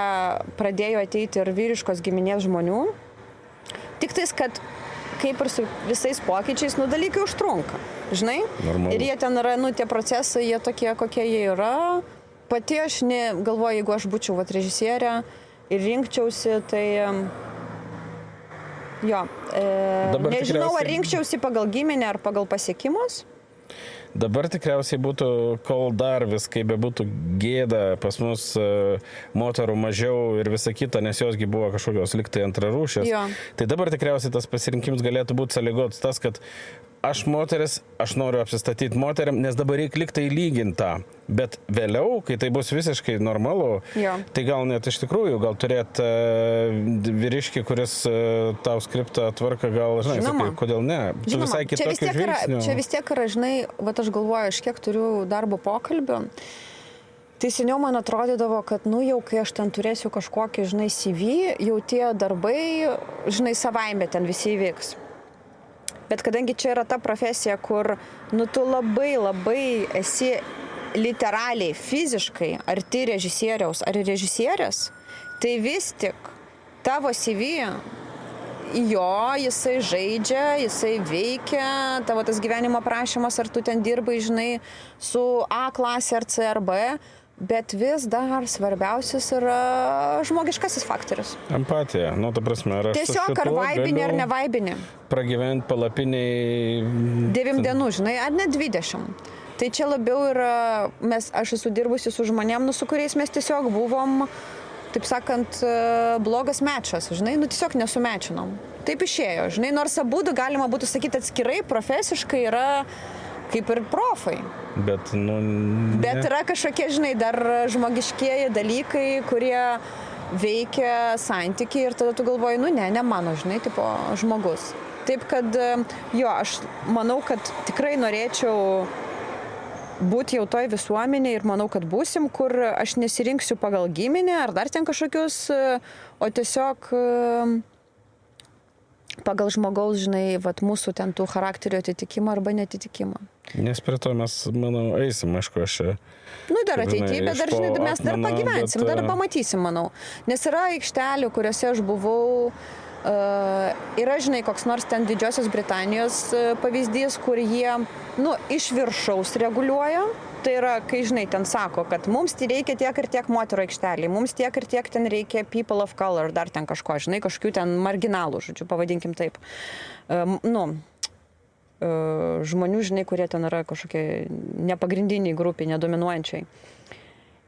pradėjo ateiti ir vyriškos giminės žmonių, tik tais, kad kaip ir su visais pokyčiais, nu, dalykai užtrunka, žinai? Normalu. Ir jie ten yra, nu, tie procesai, jie tokie, kokie jie yra. Pati aš galvoju, jeigu aš būčiau vat, režisierė ir rinkčiausi, tai jo, nežinau, ar rinkčiausi pagal giminę ar pagal pasiekimus. Dabar tikriausiai būtų, kol dar vis, kaip bebūtų gėda, pas mus moterų mažiau ir visa kita, nes josgi buvo kažkokios liktai antrarūšės. Jo. Tai dabar tikriausiai tas pasirinkimas galėtų būti sąlygotas tas, kad aš moteris, aš noriu apsistatyti moteriam, nes dabar reikia liktai lygintą. Bet vėliau, kai tai bus visiškai normalu, jo. Tai gal net iš tikrųjų, gal turėt vyriškį, kuris tau skriptą tvarka, gal, žinai, sakai, kodėl ne? Tu visai kitokių žvilgsnių. Čia vis tiek yra, žinai, vat aš galvoju, aš kiek turiu darbo pokalbių, tai seniau man atrodydavo, kad, nu, jau kai aš ten turėsiu kažkokį, žinai, CV, jau tie darbai, žinai, savaime ten visi įvyks. Bet kadangi čia yra ta profesija, kur, nu, tu labai esi literaliai, fiziškai arti režisieriaus ar režisierės, tai vis tik tavo CV, jo, jisai žaidžia, jisai veikia, tavo tas gyvenimo aprašymas, ar tu ten dirbai, žinai, su A klasė ar C ar B, bet vis dar svarbiausias yra žmogiškasis faktorius. Empatija, nu, ta prasme, ar aš tiesiog ar vaibinė, ar nevaibinė. Pragyventi palapiniai 9 dienų, žinai, ar net 20. Tai čia labiau yra, aš esu dirbusi su žmonėm, su kuriais mes tiesiog buvom, taip sakant, blogas mečas, žinai, tiesiog nesumečinom. Taip išėjo, žinai, nors abudu galima būtų sakyti atskirai, profesiškai yra kaip ir profai. Bet yra kažkokie, žinai, dar žmogiškieji dalykai, kurie veikia santykiai ir tada tu galvoji, ne mano, žinai, tipo žmogus. Taip kad, aš manau, kad tikrai norėčiau būti jau toj visuomenėje ir manau, kad būsim, kur aš nesirinksiu pagal giminę ar dar ten kažkokius, o tiesiog pagal žmogaus, žinai, mūsų ten tų charakterio atitikimą arba netitikimą. Nes prie to mes, manau, eisim, aišku, aš... Dar ateityje, bet dar, žinai, mes dar pagyvensim, dar pamatysim, manau. Nes yra aikštelių, kuriuose aš buvau, yra, žinai, koks nors ten Didžiosios Britanijos pavyzdys, kur jie, iš viršaus reguliuoja. Tai yra, kai, žinai, ten sako, kad mums reikia tiek ir tiek moterų aikšteliai, mums tiek ir tiek ten reikia people of color, dar ten kažko, žinai, kažkokių ten marginalų, žodžiu, pavadinkim taip. Žmonių, žinai, kurie ten yra kažkokie nepagrindiniai grupiai, nedominuojančiai.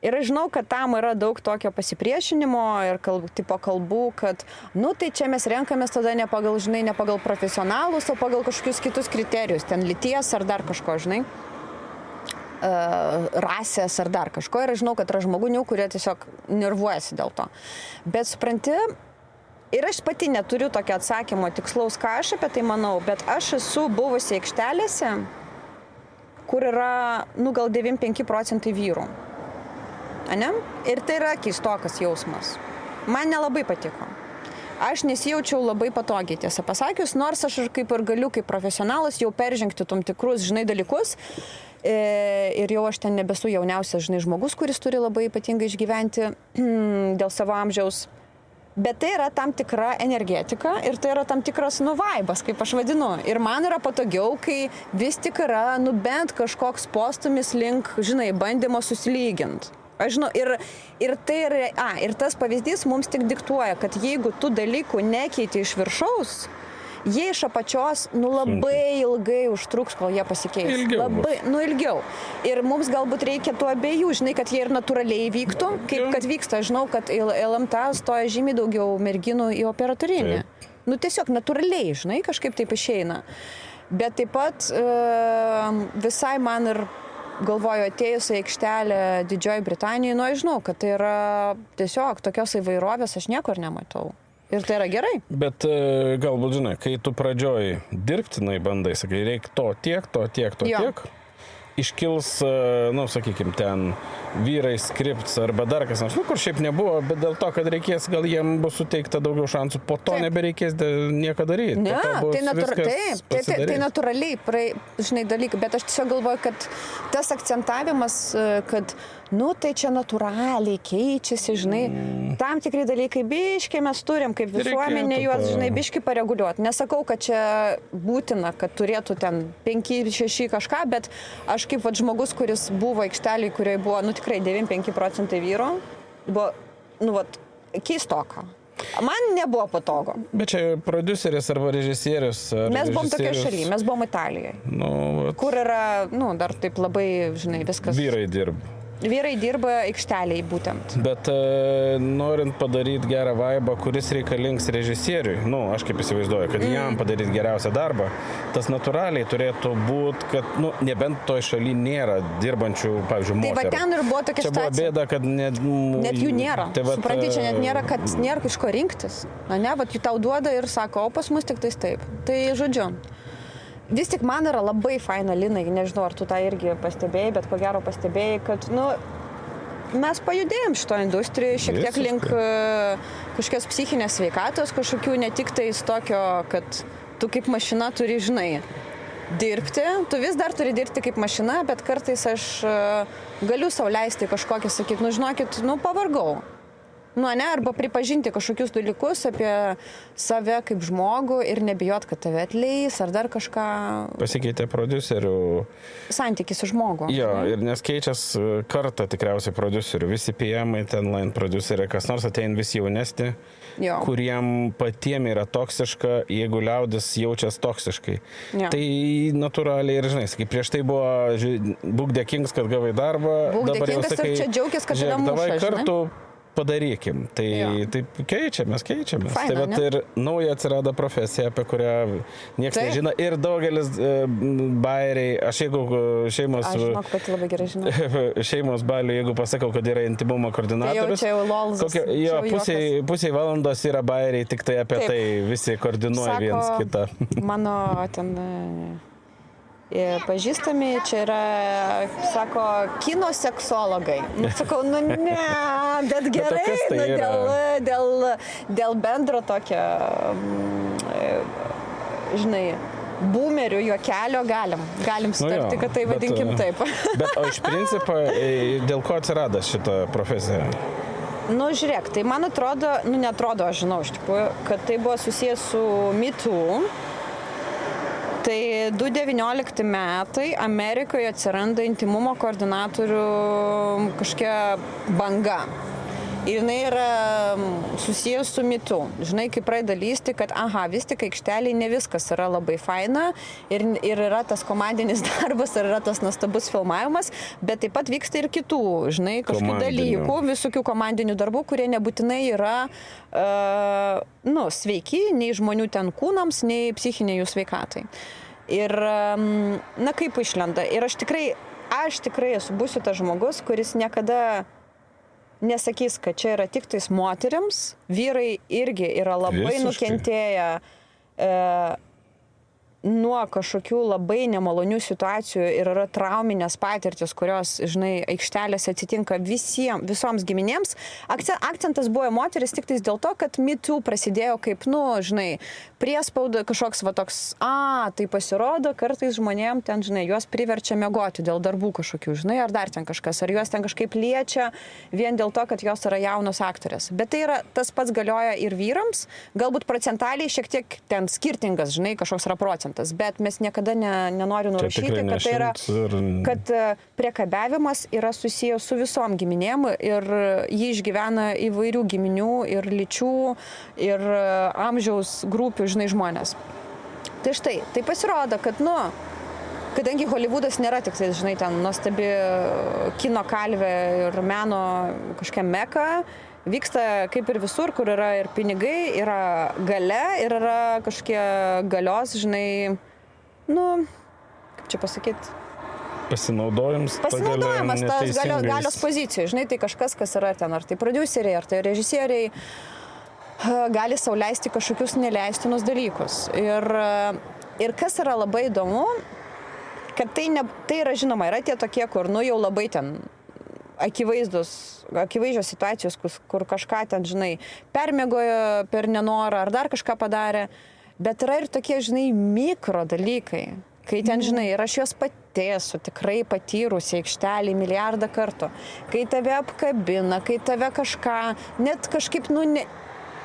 Ir aš žinau, kad tam yra daug tokio pasipriešinimo ir kalbų, kad, tai čia mes renkamės tada ne pagal profesionalus, o pagal kažkokius kitus kriterijus, ten lyties ar dar kažko, žinai, rasės ar dar kažko. Ir aš žinau, kad yra žmonių, kurie tiesiog nervuojasi dėl to. Bet supranti, ir aš pati neturiu tokio atsakymo tikslaus, ką aš apie tai manau, bet aš esu buvusi aikštelėse, kur yra, gal 95% vyrų. Ane? Ir tai yra keistokas jausmas. Man nelabai patiko. Aš nesijaučiau labai patogiai, tiesą pasakius, nors aš kaip ir galiu kaip profesionalas jau peržengti tam tikrus, žinai, dalykus. Ir jau aš ten nebesu jauniausias, žinai, žmogus, kuris turi labai ypatingai išgyventi dėl savo amžiaus. Bet tai yra tam tikra energetika ir tai yra tam tikras, vaibas, kaip aš vadinu. Ir man yra patogiau, kai vis tik yra, bent kažkoks postumis link, žinai, bandymo susilyginti. Aš žinau, ir tai yra, ir tas pavyzdys mums tik diktuoja, kad jeigu tų dalykų nekeiti iš viršaus, jie iš apačios, labai ilgai užtruks, kol jie pasikeis. Ilgiau. Ilgiau. Ir mums galbūt reikia tų abiejų, žinai, kad jie ir natūraliai vyktų, kaip kad vyksta. Žinau, kad LMT stoja žymiai daugiau merginų į operatorinį. Tiesiog natūraliai, žinai, kažkaip taip išeina. Bet taip pat visai man ir galvoju, atėjus į aikštelę Didžioji Britanijoje, aš žinau, kad tai yra tiesiog tokios įvairovės aš niekur nematau. Ir tai yra gerai. Bet galbūt, žinai, kai tu pradžioj dirbtinai bandai, sakai, reikia to tiek, iškils, sakykime, ten vyrai, skripts arba dar kas nors, kur šiaip nebuvo, bet dėl to, kad reikės, gal jiem bus suteikta daugiau šansų, po to nebereikės nieko daryti. Ne, tai natūraliai, žinai, dalykai, bet aš tiesiog galvoju, kad tas akcentavimas, kad tai čia natūraliai keičiasi, žinai, tam tikrai dalykai biškiai mes turim, kaip visuomenė juos, žinai, biškiai pareguliuoti. Nesakau, kad čia būtina, kad turėtų ten 5-6 kažką, bet aš kaip žmogus, kuris buvo aikšteliai, kurioje buvo, tikrai 95% vyrų, buvo, keistoka. Man nebuvo patogu. Bet čia prodiuseris arba režisierius. Mes buvom tokia šaly, mes buvom Italijoje. Kur yra, dar taip labai, žinai, viskas. Vyrai dirba aikšteliai būtent. Bet norint padaryti gerą vaibą, kuris reikalingas režisieriui, aš kaip įsivaizduoju, kad jam padaryti geriausią darbą, tas natūraliai turėtų būti, kad, nebent toj šaly nėra dirbančių, pavyzdžiui, moterų. Tai va ten ir buvo tokia situacija. Čia buvo bėda, kad net jų nėra. Supranti, čia net nėra, kad nėra iš ko rinktis. Jų tau duoda ir sako, o pas mus tik tais taip. Tai žodžiu. Vis tik man yra labai faina, Linai, nežinau, ar tu tą irgi pastebėjai, bet ko gero pastebėjai, kad, mes pajudėjom šito industrijoje šiek tiek link kažkokios psichinės sveikatos, kažkokių ne tik tais tokio, kad tu kaip mašina turi, žinai, dirbti, tu vis dar turi dirbti kaip mašina, bet kartais aš galiu sau leisti kažkokį sakyti, žinokit, pavargau. Nu, ne, arba pripažinti kažkokius dalykus apie save kaip žmogų ir nebijot, kad tave atleis ar dar kažką. Pasikeitė prodiuserių. Santykis su žmogu. Jo, ir nes keičias kartą tikriausiai prodiuserių. Visi PM-ai, ten line prodiuseriai, kas nors ateina visi jaunesni, kuriem patiem yra toksiška, jeigu liaudis jaučias toksiškai. Jo. Tai natūraliai ir, žinai, sakai, prieš tai buvo būk dėkingas, kad gavai darbą. Būk dėkingas ir čia džiaugis, kad tave muša, davai kartu padarykim. Tai taip keičiamės. Faina, tai vat ir nauja atsirado profesija, apie kurią niekas nežino. Ir daugelis bairiai, aš jeigu šeimos... Aš žinok, pati labai gerai žinau. Šeimos balių, jeigu pasakau, kad yra intimumo koordinatorius. Tai jau lolzas. Pusiai valandos yra bairiai, tik tai apie tai visi koordinuoja viens kitą. Mano ten... pažįstami, čia yra, sako, kino seksologai. Sakau, nu ne, bet gerai, dėl bendro tokio, žinai, boomerių juokelio galim sutarti, kad tai vadinkim taip. Bet o iš principo, dėl ko atsirado šita profesija? Nu, žiūrėk, tai man atrodo, neatrodo, aš žinau iš tikrųjų, kad tai buvo susijęs su Me Too. Tai 2019 metai Amerikoje atsiranda intimumo koordinatorių kažkokia banga. Ir jinai yra susijęs su Me Too. Žinai, kai pradeda lysti, kad vis tik aikšteliai ne viskas yra labai faina ir yra tas komandinis darbas, ir yra tas nuostabus filmavimas, bet taip pat vyksta ir kitų, žinai, kažkokių dalykų, visokių komandinių darbų, kurie nebūtinai yra sveiki nei žmonių ten kūnams, nei psichiniai jų sveikatai. Ir, kaip išlenda. Ir aš tikrai būsiu tas žmogus, kuris niekada nesakys, kad čia yra tik tais moteriams. Vyrai irgi yra labai nukentėję nuo kažkokių labai nemalonių situacijų ir yra trauminės patirtis, kurios, žinai, aikštelėse atsitinka visoms giminėms. Akcentas buvo moteris tik tais dėl to, kad Me Too prasidėjo kaip, žinai, priespauda kažkoks toks, tai pasirodo, kartais žmonėm ten, žinai, juos priverčia miegoti dėl darbų kažkokių, žinai, ar dar ten kažkas, ar juos ten kažkaip liečia vien dėl to, kad jos yra jaunos aktorės. Bet tai yra, tas pats galioja ir vyrams, galbūt procentaliai šiek tiek ten skirtingas, žinai, kažkoks yra procentas. Bet mes niekada nenoriu nurašyti, kad tai yra, kad priekabiavimas yra susijęs su visom giminėm ir jį išgyvena įvairių giminių ir lyčių ir amžiaus grupių, žinai, žmonės. Tai štai, tai pasirodo, kad, kadangi Hollywoodas nėra tik, žinai, ten nuostabi kino kalvė ir meno kažkokia meka, vyksta kaip ir visur, kur yra ir pinigai, yra galia ir yra kažkokie galios, žinai, kaip čia pasakyti? Pasinaudojimas tas galios pozicijų, žinai, tai kažkas, kas yra ten, ar tai prodiuseriai, ar tai režisieriai, gali sau leisti kažkokius neleistinus dalykus. Ir kas yra labai įdomu, kad tai yra žinoma, yra tie tokie, kur, jau labai ten akivaizdžios situacijos, kur kažką ten, žinai, permiegojo per nenorą ar dar kažką padarė, bet yra ir tokie, žinai, mikro dalykai, kai ten, žinai, ir aš juos pati esu tikrai patyrusi aikštelį milijardą kartų, kai tave apkabina, kai tave kažką, net kažkaip,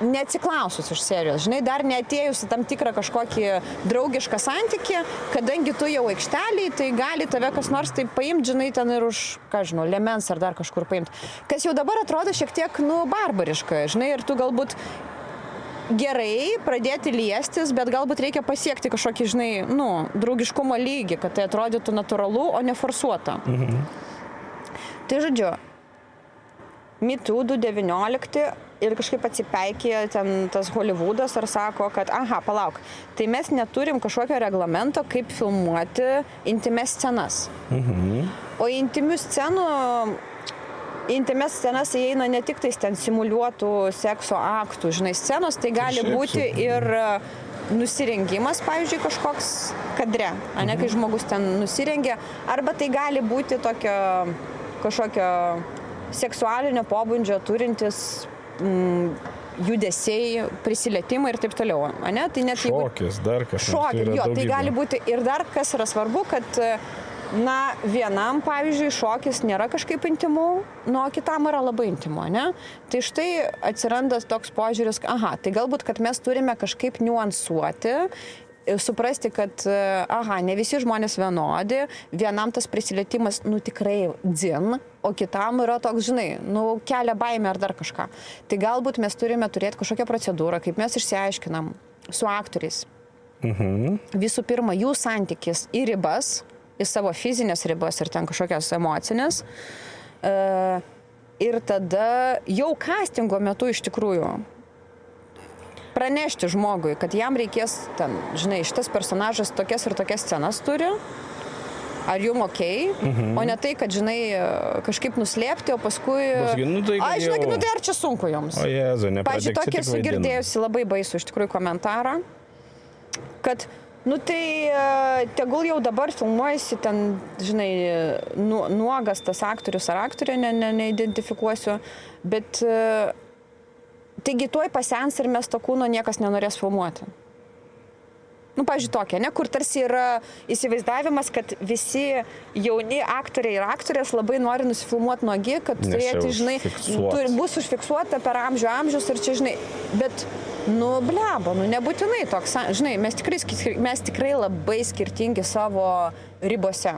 neatsiklausus iš serijos, žinai, dar neatėjusi tam tikrą kažkokį draugišką santykį, kadangi tu jau aikšteliai, tai gali tave kas nors taip paimti, žinai, ten ir už, liemens ar dar kažkur paimti. Kas jau dabar atrodo šiek tiek, barbariška, žinai, ir tu galbūt gerai pradėti liestis, bet galbūt reikia pasiekti kažkokį, žinai, draugiškumo lygį, kad tai atrodytų natūralu, o ne forsuota. Tai žodžiu, Me Too 2019 ir kažkaip atsipeikė ten tas Hollywoodas ir sako, kad palauk, tai mes neturim kažkokio reglamento, kaip filmuoti intimes scenas. O intimes scenas įeina ne tik tais ten simuliuotų sekso aktų, žinai, scenos, tai gali būti ir nusirengimas, pavyzdžiui, kažkoks kadre, kai žmogus ten nusirengia, arba tai gali būti tokio kažkokio seksualinio pobūdžio turintis judesiai, prisilietimai ir taip toliau. Tai net šokis, dar kažkas. Tai gali būti ir dar kas yra svarbu, kad Na, vienam, pavyzdžiui, šokis nėra kažkaip intimu, nu, o kitam yra labai intimu, ne? Tai štai atsiranda toks požiūris, aha, tai galbūt, kad mes turime kažkaip niuansuoti, suprasti, kad, aha, ne visi žmonės vienodi, vienam tas prisilietimas, nu, tikrai dzin, o kitam yra toks, žinai, nu, kelia baimę ar dar kažką. Tai galbūt mes turime turėti kažkokią procedūrą, kaip mes išsiaiškinam su aktoriais. Visų pirma, jų santykis į ribas, į savo fizinės ribas ir ten kažkokias emocinės. Ir tada jau castingo metu iš tikrųjų pranešti žmogui, kad jam reikės ten, žinai, šitas personažas tokias ir tokias scenas turi, ar jum okei, o ne tai, kad, žinai, kažkaip nuslėpti, o paskui... Aš žinai, nu tai ar čia sunku jums? O Jėzu, nepradėk, pavyzdžiui, tokia esu girdėjusi labai baisų iš tikrųjų komentarą, kad, nu tai tegul jau dabar filmuojasi ten, žinai, nuogas tas aktorius ar aktorė, neidentifikuosiu, bet taigi tuoj pasens ir mes to kūno niekas nenorės filmuoti. Nu, pavyzdžiui, tokia, ne, kur tarsi yra įsivaizdavimas, kad visi jauni aktoriai ir aktorės labai nori nusifilmuoti nuogi, kad turėti, žinai, bus užfiksuota per amžius ir čia, žinai, bet, nu, bleba, nu, nebūtinai toks, žinai, mes tikrai labai skirtingi savo ribose.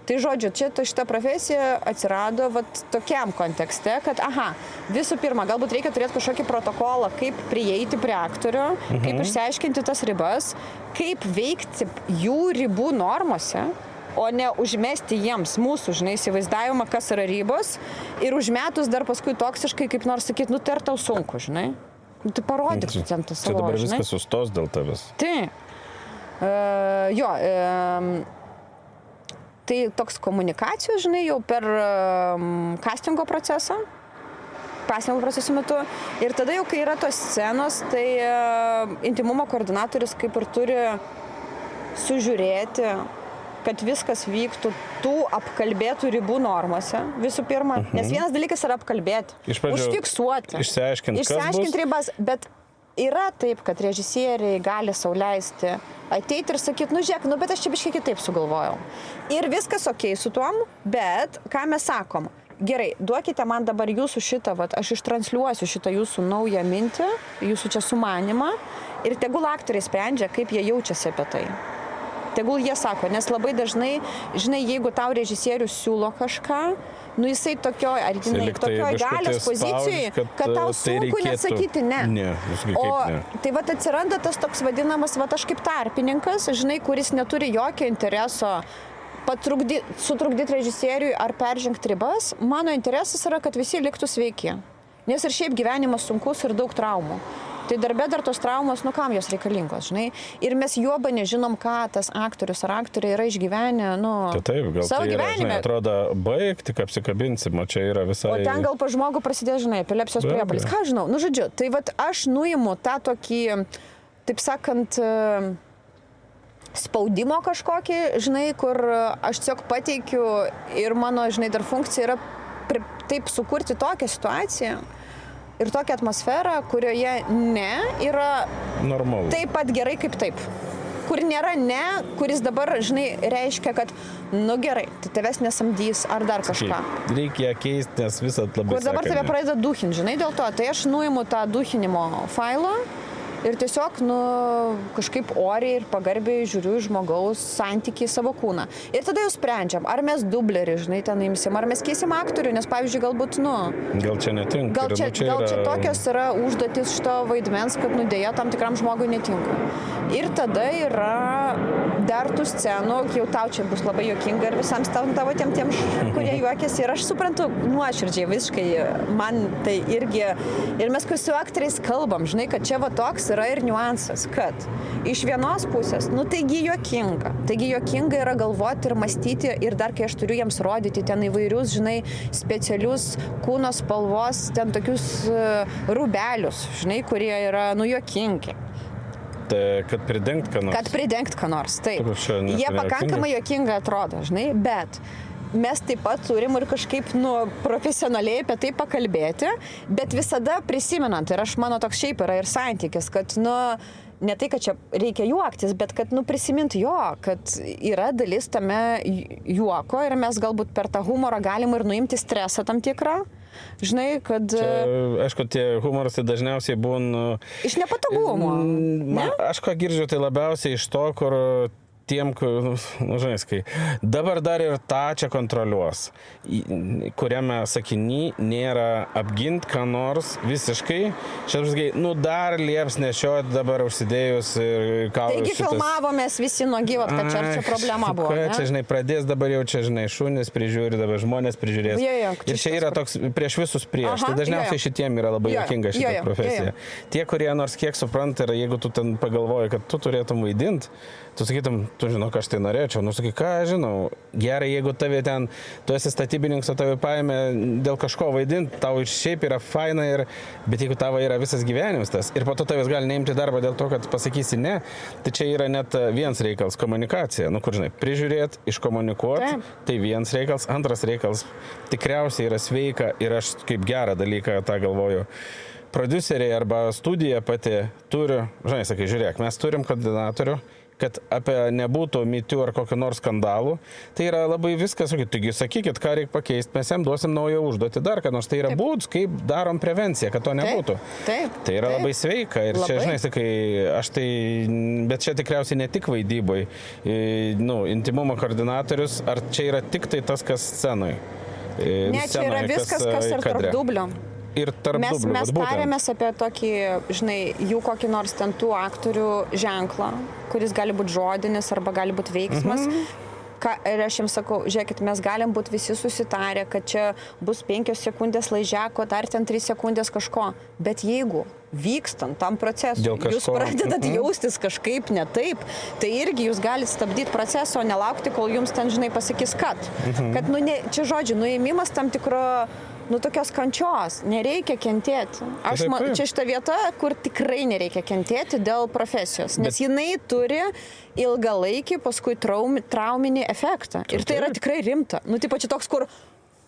Tai žodžiu, čia šita profesija atsirado vat tokiam kontekste, kad, aha, visų pirma, galbūt reikia turėti kažkokį protokolą, kaip prieiti prie aktorių, kaip išsiaiškinti tas ribas, kaip veikti jų ribų normose, o ne užmesti jiems mūsų, žinai, įsivaizdavimą, kas yra ribos, ir užmetus dar paskui toksiškai, kaip nors sakyti, nu, tai ar tau sunku, žinai. Nu, tai parodyk tu ten tą savo, čia dabar žinai. Viskas sustos dėl tavęs. Tai, tai toks komunikacijos, žinai, jau per castingo procesą metu. Ir tada jau, kai yra tos scenos, tai intimumo koordinatorius kaip ir turi sužiūrėti, kad viskas vyktų tų apkalbėtų ribų normose, visų pirma. Nes vienas dalykas yra apkalbėti, užfiksuoti, išsiaiškinti ribas, bet yra taip, kad režisieriai gali sau leisti ateiti ir sakyti, nu žiūrėk, nu bet aš čia biškai kitaip sugalvojau. Ir viskas okei su tuom, bet ką mes sakom? Gerai, duokite man dabar jūsų šitą, vat, aš ištransliuosiu šitą jūsų naują mintį, jūsų čia sumanimą ir tegul aktoriai sprendžia, kaip jie jaučiasi apie tai. Tegul jie sako, nes labai dažnai, žinai, jeigu tau režisierius siūlo kažką, nu jisai tokioj galios pozicijoje, kad tau sunku nesakyti ne. Tai vat atsiranda tas toks vadinamas, vat aš kaip tarpininkas, žinai, kuris neturi jokio intereso sutrukdyti režisieriui ar peržengti ribas. Mano interesas yra, kad visi liktų sveiki. Nes ir šiaip gyvenimas sunkus ir daug traumų. Tai darbe dar tos traumos, nu kam jos reikalingos, žinai. Ir mes juoba nežinom, ką tas aktorius ar aktorė yra išgyvenę, nu, savo gyvenime. Žinai, atrodo, baig, tik apsikabinsim, o čia yra visai... O ten gal pa žmogų prasidės, žinai, epilepsijos priepuolis. Ką žinau? Nu, žodžiu, tai vat aš nuimu tą tokį, taip sakant, spaudimo kažkokį, žinai, kur aš tiesiog pateikiu ir mano, žinai, dar funkcija yra taip sukurti tokią situaciją ir tokią atmosferą, kurioje ne yra normalu. Taip pat gerai kaip taip. Kur nėra ne, kuris dabar, žinai, reiškia, kad, nu gerai, tai tavęs nesamdys ar dar kažką. Reikia keisti, nes visat labai kur dabar tave pradeda duchinti, žinai, dėl to. Tai aš nuimu tą duchinimo failą ir tiesiog, nu, kažkaip oriai ir pagarbiai žiūriu į žmogaus santykį į savo kūną. Ir tada jau sprendžiam, ar mes dublerį, žinai, ten imsim, ar mes keisim aktorių, nes, pavyzdžiui, galbūt, nu... Gal čia netinka. Gal čia tokios yra užduotis šito vaidmens, kad, nu, dėja, tam tikram žmogui netinka. Ir tada yra dar tų scenų, jau tau čia bus labai juokinga ir visams tavo tiem, kurie juokiasi. Ir aš suprantu, nuoširdžiai, visiškai, man tai irgi... Ir mes su aktoriais kalbam, žinai, kad čia va toks yra ir niuansas, kad iš vienos pusės, nu taigi juokinga yra galvoti ir mąstyti ir dar kai aš turiu jiems rodyti ten įvairius, žinai, specialius kūno spalvos, ten tokius rūbelius, žinai, kurie yra, nu, juokingi. Kad pridengt ką nors. Kad pridengt ką nors, taip. Jie pakankamai juokingai atrodo, žinai, bet mes taip pat turim ir kažkaip, nu, profesionaliai apie tai pakalbėti, bet visada prisimenant, ir aš mano toks šiaip yra ir santykis, kad, nu, ne tai, kad čia reikia juoktis, bet kad, prisiminti kad yra dalis tame juoko ir mes galbūt per tą humorą galim ir nuimti stresą tam tikrą. Žinai, kad... Čia, aišku, tie humoras tai dažniausiai būna... Iš nepatogumo. Ne? Aš ką girdžiu, tai labiausiai iš to, kur tiem, žinai, kai dabar dar ir tą čia kontroliuos, kuriame sakiny nėra apgint ką nors visiškai, šiandien, dar lieps nešiot dabar užsidėjus ir kaulus. Taigi filmavomės visi nuo gyvat, kad čia problema buvo. Čia, žinai, pradės dabar jau čia, žinai, šunis prižiūri, dabar žmonės prižiūrės. Ir čia yra toks prieš visus prieš. Tai dažniausiai šitiem yra labai juokinga šita profesija. Tie, kurie nors kiek supranta ir jeigu tu ten pagalvoji, kad tu turėtum vaidinti, tu sakytum, tu žinau, ką aš tai norėčiau. Sakai, ką aš žinau, gerai, jeigu tave ten, tu esi statybininkas, o tave paėmė dėl kažko vaidinti, tau ir šiaip yra faina, bet jeigu tavo yra visas gyvenimas tas, ir po to tavęs gali neimti darbą dėl to, kad pasakysi ne, tai čia yra net vienas reikalas - komunikacija. Kur žinai, prižiūrėti, iškomunikuoti, tai vienas reikalas, antras reikalas tikriausiai yra sveika ir aš kaip gerą dalyką tą galvoju. Prodiuseriai arba studija pati turi, žinai, sakai, žiūrėk, mes turim koordinatorių, kad apie nebūtų mitų ar kokio nors skandalų, tai yra labai viskas, taigi sakykit, ką reikia pakeisti, mes jam duosim naują užduotį dar, kad nors tai yra būdas, kaip darom prevenciją, kad to nebūtų. Tai yra labai sveika ir čia, žinai, sakai, bet čia tikriausiai ne tik vaidybai, intimumo koordinatorius, ar čia yra tik tai tas, kas scenoj? Ne, čia yra viskas, kas ir tarp dublio. Ir tarp dublių. Mes tarėmės apie tokį, žinai, jų kokį nors ten tų aktorių ženklą, kuris gali būti žodinis arba gali būti veiksmas. Ir aš jiems sakau, žiūrėkit, mes galim būti visi susitarę, kad čia bus 5 sekundės laižiako, dar ten 3 sekundės kažko. Bet jeigu vykstant tam procesui, jūs pradedat jaustis kažkaip ne taip, tai irgi jūs galite stabdyti procesą, o nelaukti, kol jums ten, žinai, pasakys kad. Kad, čia žodžiu, nuėmimas tam tikro tokios kančios, nereikia kentėti. Čia šita vieta, kur tikrai nereikia kentėti dėl profesijos, nes jinai turi ilgalaikį, paskui trauminį efektą. Ir tai yra tikrai rimta. Tipo čia toks, kur,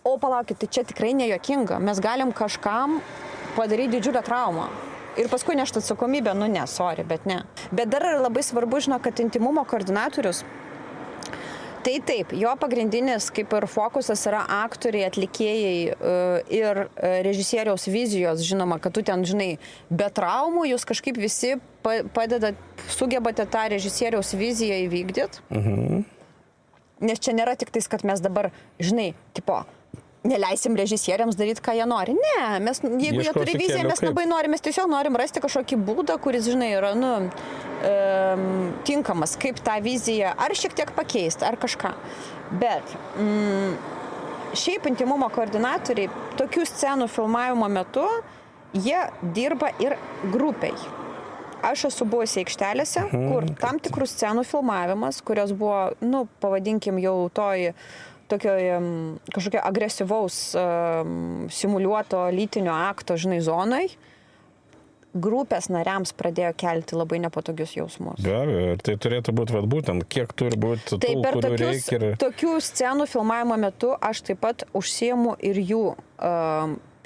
palaukit, tai čia tikrai nejuokinga. Mes galim kažkam padaryti didžiulę traumą. Ir paskui nešti atsakomybę, bet ne. Bet dar yra labai svarbu, žinau, kad intimumo koordinatorius, tai taip, jo pagrindinis kaip ir fokusas yra aktoriai, atlikėjai ir režisieriaus vizijos, žinoma, kad tu ten, žinai, be traumų jūs kažkaip visi sugebate tą režisieriaus viziją įvykdyti. Nes čia nėra tik tais, kad mes dabar, žinai, neleisim režisieriams daryti, ką jie nori. Ne, jeigu jie turi viziją, mes labai norim, mes tiesiog norim rasti kažkokį būdą, kuris, žinai, yra, tinkamas, kaip tą viziją ar šiek tiek pakeisti, ar kažką. Bet šiaip intimumo koordinatoriai tokių scenų filmavimo metu, jie dirba ir grupiai. Aš esu buvusi aikštelėse, kur tam tikrų scenų filmavimas, kurios buvo, pavadinkim jau kažkokio agresyvaus simuliuoto lytinio akto, žinai, zonai, grupės nariams pradėjo kelti labai nepatogius jausmus. Be abejo, ir tai turėtų būti būtent, kiek turi būti tų, kurių reikia. Tai per tokių scenų filmavimo metu aš taip pat užsiimu ir jų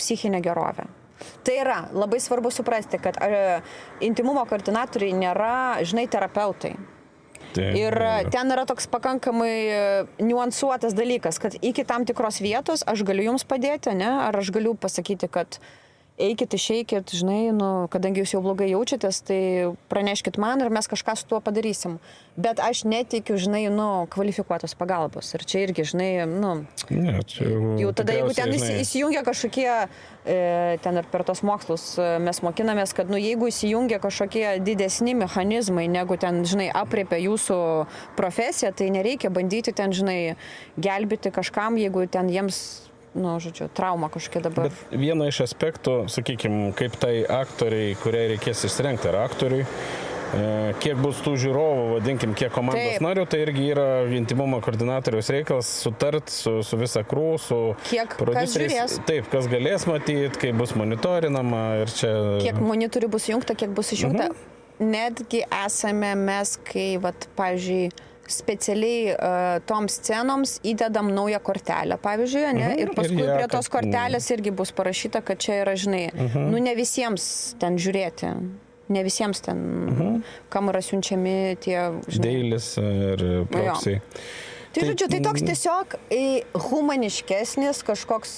psichinę gerovę. Tai yra labai svarbu suprasti, kad intimumo koordinatoriai nėra, žinai, terapeutai. Ir ten yra toks pakankamai niuansuotas dalykas, kad iki tam tikros vietos aš galiu jums padėti, ne? Ar aš galiu pasakyti, kad eikit, išeikit, žinai, kadangi jūs jau blogai jaučiatės, tai praneškit man ir mes kažką su tuo padarysim. Bet aš netikiu, žinai, kvalifikuotos pagalbos. Ir čia irgi, žinai, jau tada, jeigu ten įsijungia kažkokie, ten ir per tos mokslus mes mokinamės, kad, jeigu įsijungia kažkokie didesni mechanizmai, negu ten, žinai, apriepia jūsų profesiją, tai nereikia bandyti ten, žinai, gelbėti kažkam, jeigu ten jiems trauma kažkokia dabar. Bet viena iš aspektų, sakykime, kaip tai aktoriai, kurie reikės išsirengti, ar aktoriui, kiek bus tų žiūrovų, vadinkim, kiek komandos narių, tai irgi yra intimumo koordinatoriaus reikalas sutart su visa krū, su prodiuseriais. Taip, kas galės matyti, kaip bus monitorinama ir čia... Kiek monitorių bus jungta, kiek bus išjungta. Netgi esame mes, kai, pavyzdžiui, specialiai toms scenoms įdedam naują kortelę, pavyzdžiui, ne? Ir paskui prie tos kortelės irgi bus parašyta, kad čia yra, žinai, ne visiems ten žiūrėti. Ne visiems ten, kam yra siunčiami tie... Dailis ir proksai. Tai žodžiu, tai toks tiesiog humaniškesnis kažkoks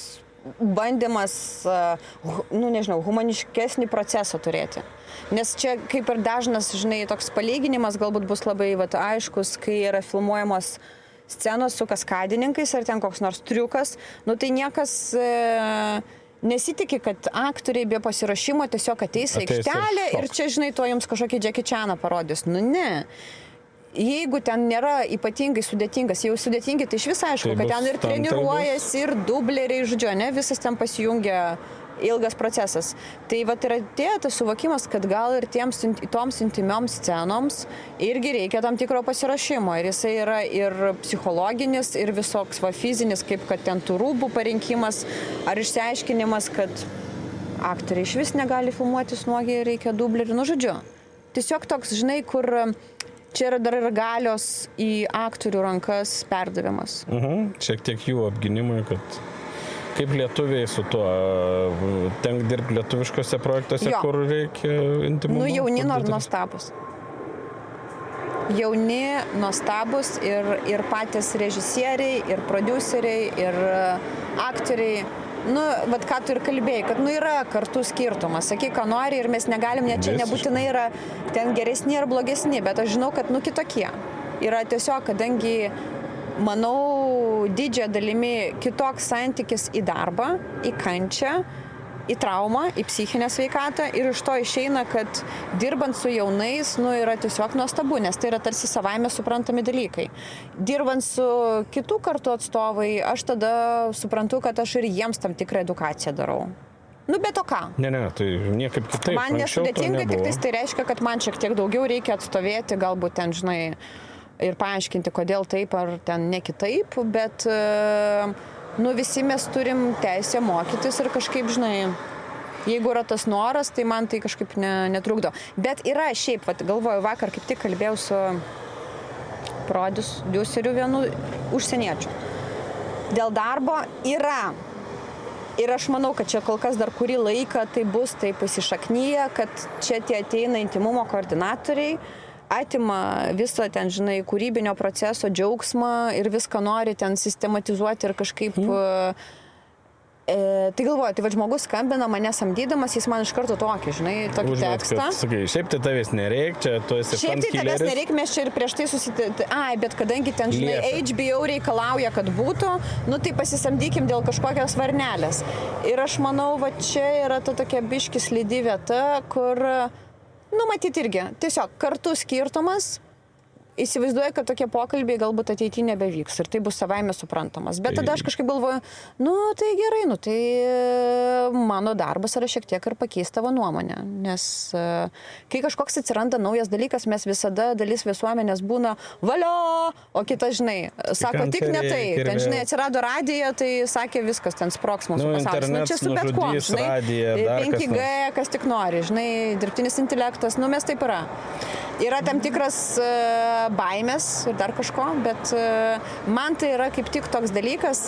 bandymas, humaniškesnį procesą turėti. Nes čia kaip ir dažnas, toks palyginimas galbūt bus labai aiškus, kai yra filmuojamos scenos su kaskadininkais ar ten koks nors triukas, tai niekas nesitikė, kad aktoriai be pasiruošimo tiesiog ateis į aikštelę ir čia, to jums kažkokį Jackie Chaną parodys. Ne. Jeigu ten nėra ypatingai sudėtingas, jau sudėtingi, tai iš vis aišku, kad ten ir treniruojasi, ir dubleriai, žodžiu, ne, visas ten pasijungia ilgas procesas. Tai yra tas suvokimas, kad gal ir toms intimioms scenoms irgi reikia tam tikro pasiruošimo. Ir jisai yra ir psichologinis, ir visoks fizinis, kaip kad ten tų rūbų parinkimas, ar išsiaiškinimas, kad aktoriai iš vis negali filmuotis nuogiai, reikia dublerių, žodžiu. Tiesiog toks, kur čia yra dar ir galios į aktorių rankas perdavimas. Šiek tiek jų apginimui, kad kaip lietuviai su tuo tenka dirbti lietuviškose projektuose, kur reikia intimumo. Jauni nuostabus. Jauni nuostabus ir patys režisieriai, ir prodiuseriai, ir aktoriai. Ką tu ir kalbėjai, kad yra kartų skirtumas. Sakyk, ką nori ir mes negalim, net čia nebūtinai yra ten geresni ar blogesni, bet aš žinau, kad kitokie. Yra tiesiog, kadangi, manau, didžiąją dalimi kitoks santykis į darbą, į kančią, į traumą, į psichinę sveikatą ir iš to išeina, kad dirbant su jaunais, yra tiesiog nuostabu, nes tai yra tarsi savaime suprantami dalykai. Dirbant su kitų kartų atstovai, aš tada suprantu, kad aš ir jiems tam tikrą edukaciją darau. Bet o ką? Ne, tai niekaip kitaip. Man nesudėtinga, tik tai reiškia, kad man šiek tiek daugiau reikia atstovėti, galbūt ten, ir paaiškinti, kodėl taip ar ten ne kitaip, bet... visi mes turim teisę mokytis ir kažkaip, jeigu yra tas noras, tai man tai kažkaip netrukdo. Bet yra šiaip, galvoju, vakar kaip tik kalbėjau su prodiuseriu vienu užsieniečiu. Dėl darbo yra. Ir aš manau, kad čia kol kas dar kurį laiką tai bus taip įsišaknyje, kad čia tie ateina intimumo koordinatoriai, atima visą ten, kūrybinio proceso džiaugsmą ir viską nori ten sistematizuoti ir kažkaip... Tai galvoju, tai žmogus skambina mane samdydamas, jis man iš karto tokį, tokį tekstą. Sakai, šiaip tai tavęs nereik, čia tu esi fan killeris. Šiaip tai tavęs nereik, mes čia ir prieš tai bet kadangi ten, HBO reikalauja, kad būtų, tai pasisamdykim dėl kažkokios varnelės. Ir aš manau, čia yra ta tokia biški slidi vieta, kur... matyti irgi. Tiesiog kartų skirtumas. Įsivaizduoju, kad tokie pokalbiai galbūt ateityje nebevyks ir tai bus savaime suprantamas. Bet tada aš kažkaip galvoju, tai gerai, tai mano darbas yra šiek tiek ir pakeisti tavo nuomonę. Nes kai kažkoks atsiranda naujas dalykas, mes visada dalis visuomenės būna valio, o kitas, sako tik ne tai. Ten, atsirado radija, tai sakė viskas, ten sproks mūsų pasaulis. Čia su bet kuo, 5G, kas tik nori, dirbtinis intelektas, mes taip yra. Yra tam tikras baimės ir dar kažko, bet man tai yra kaip tik toks dalykas,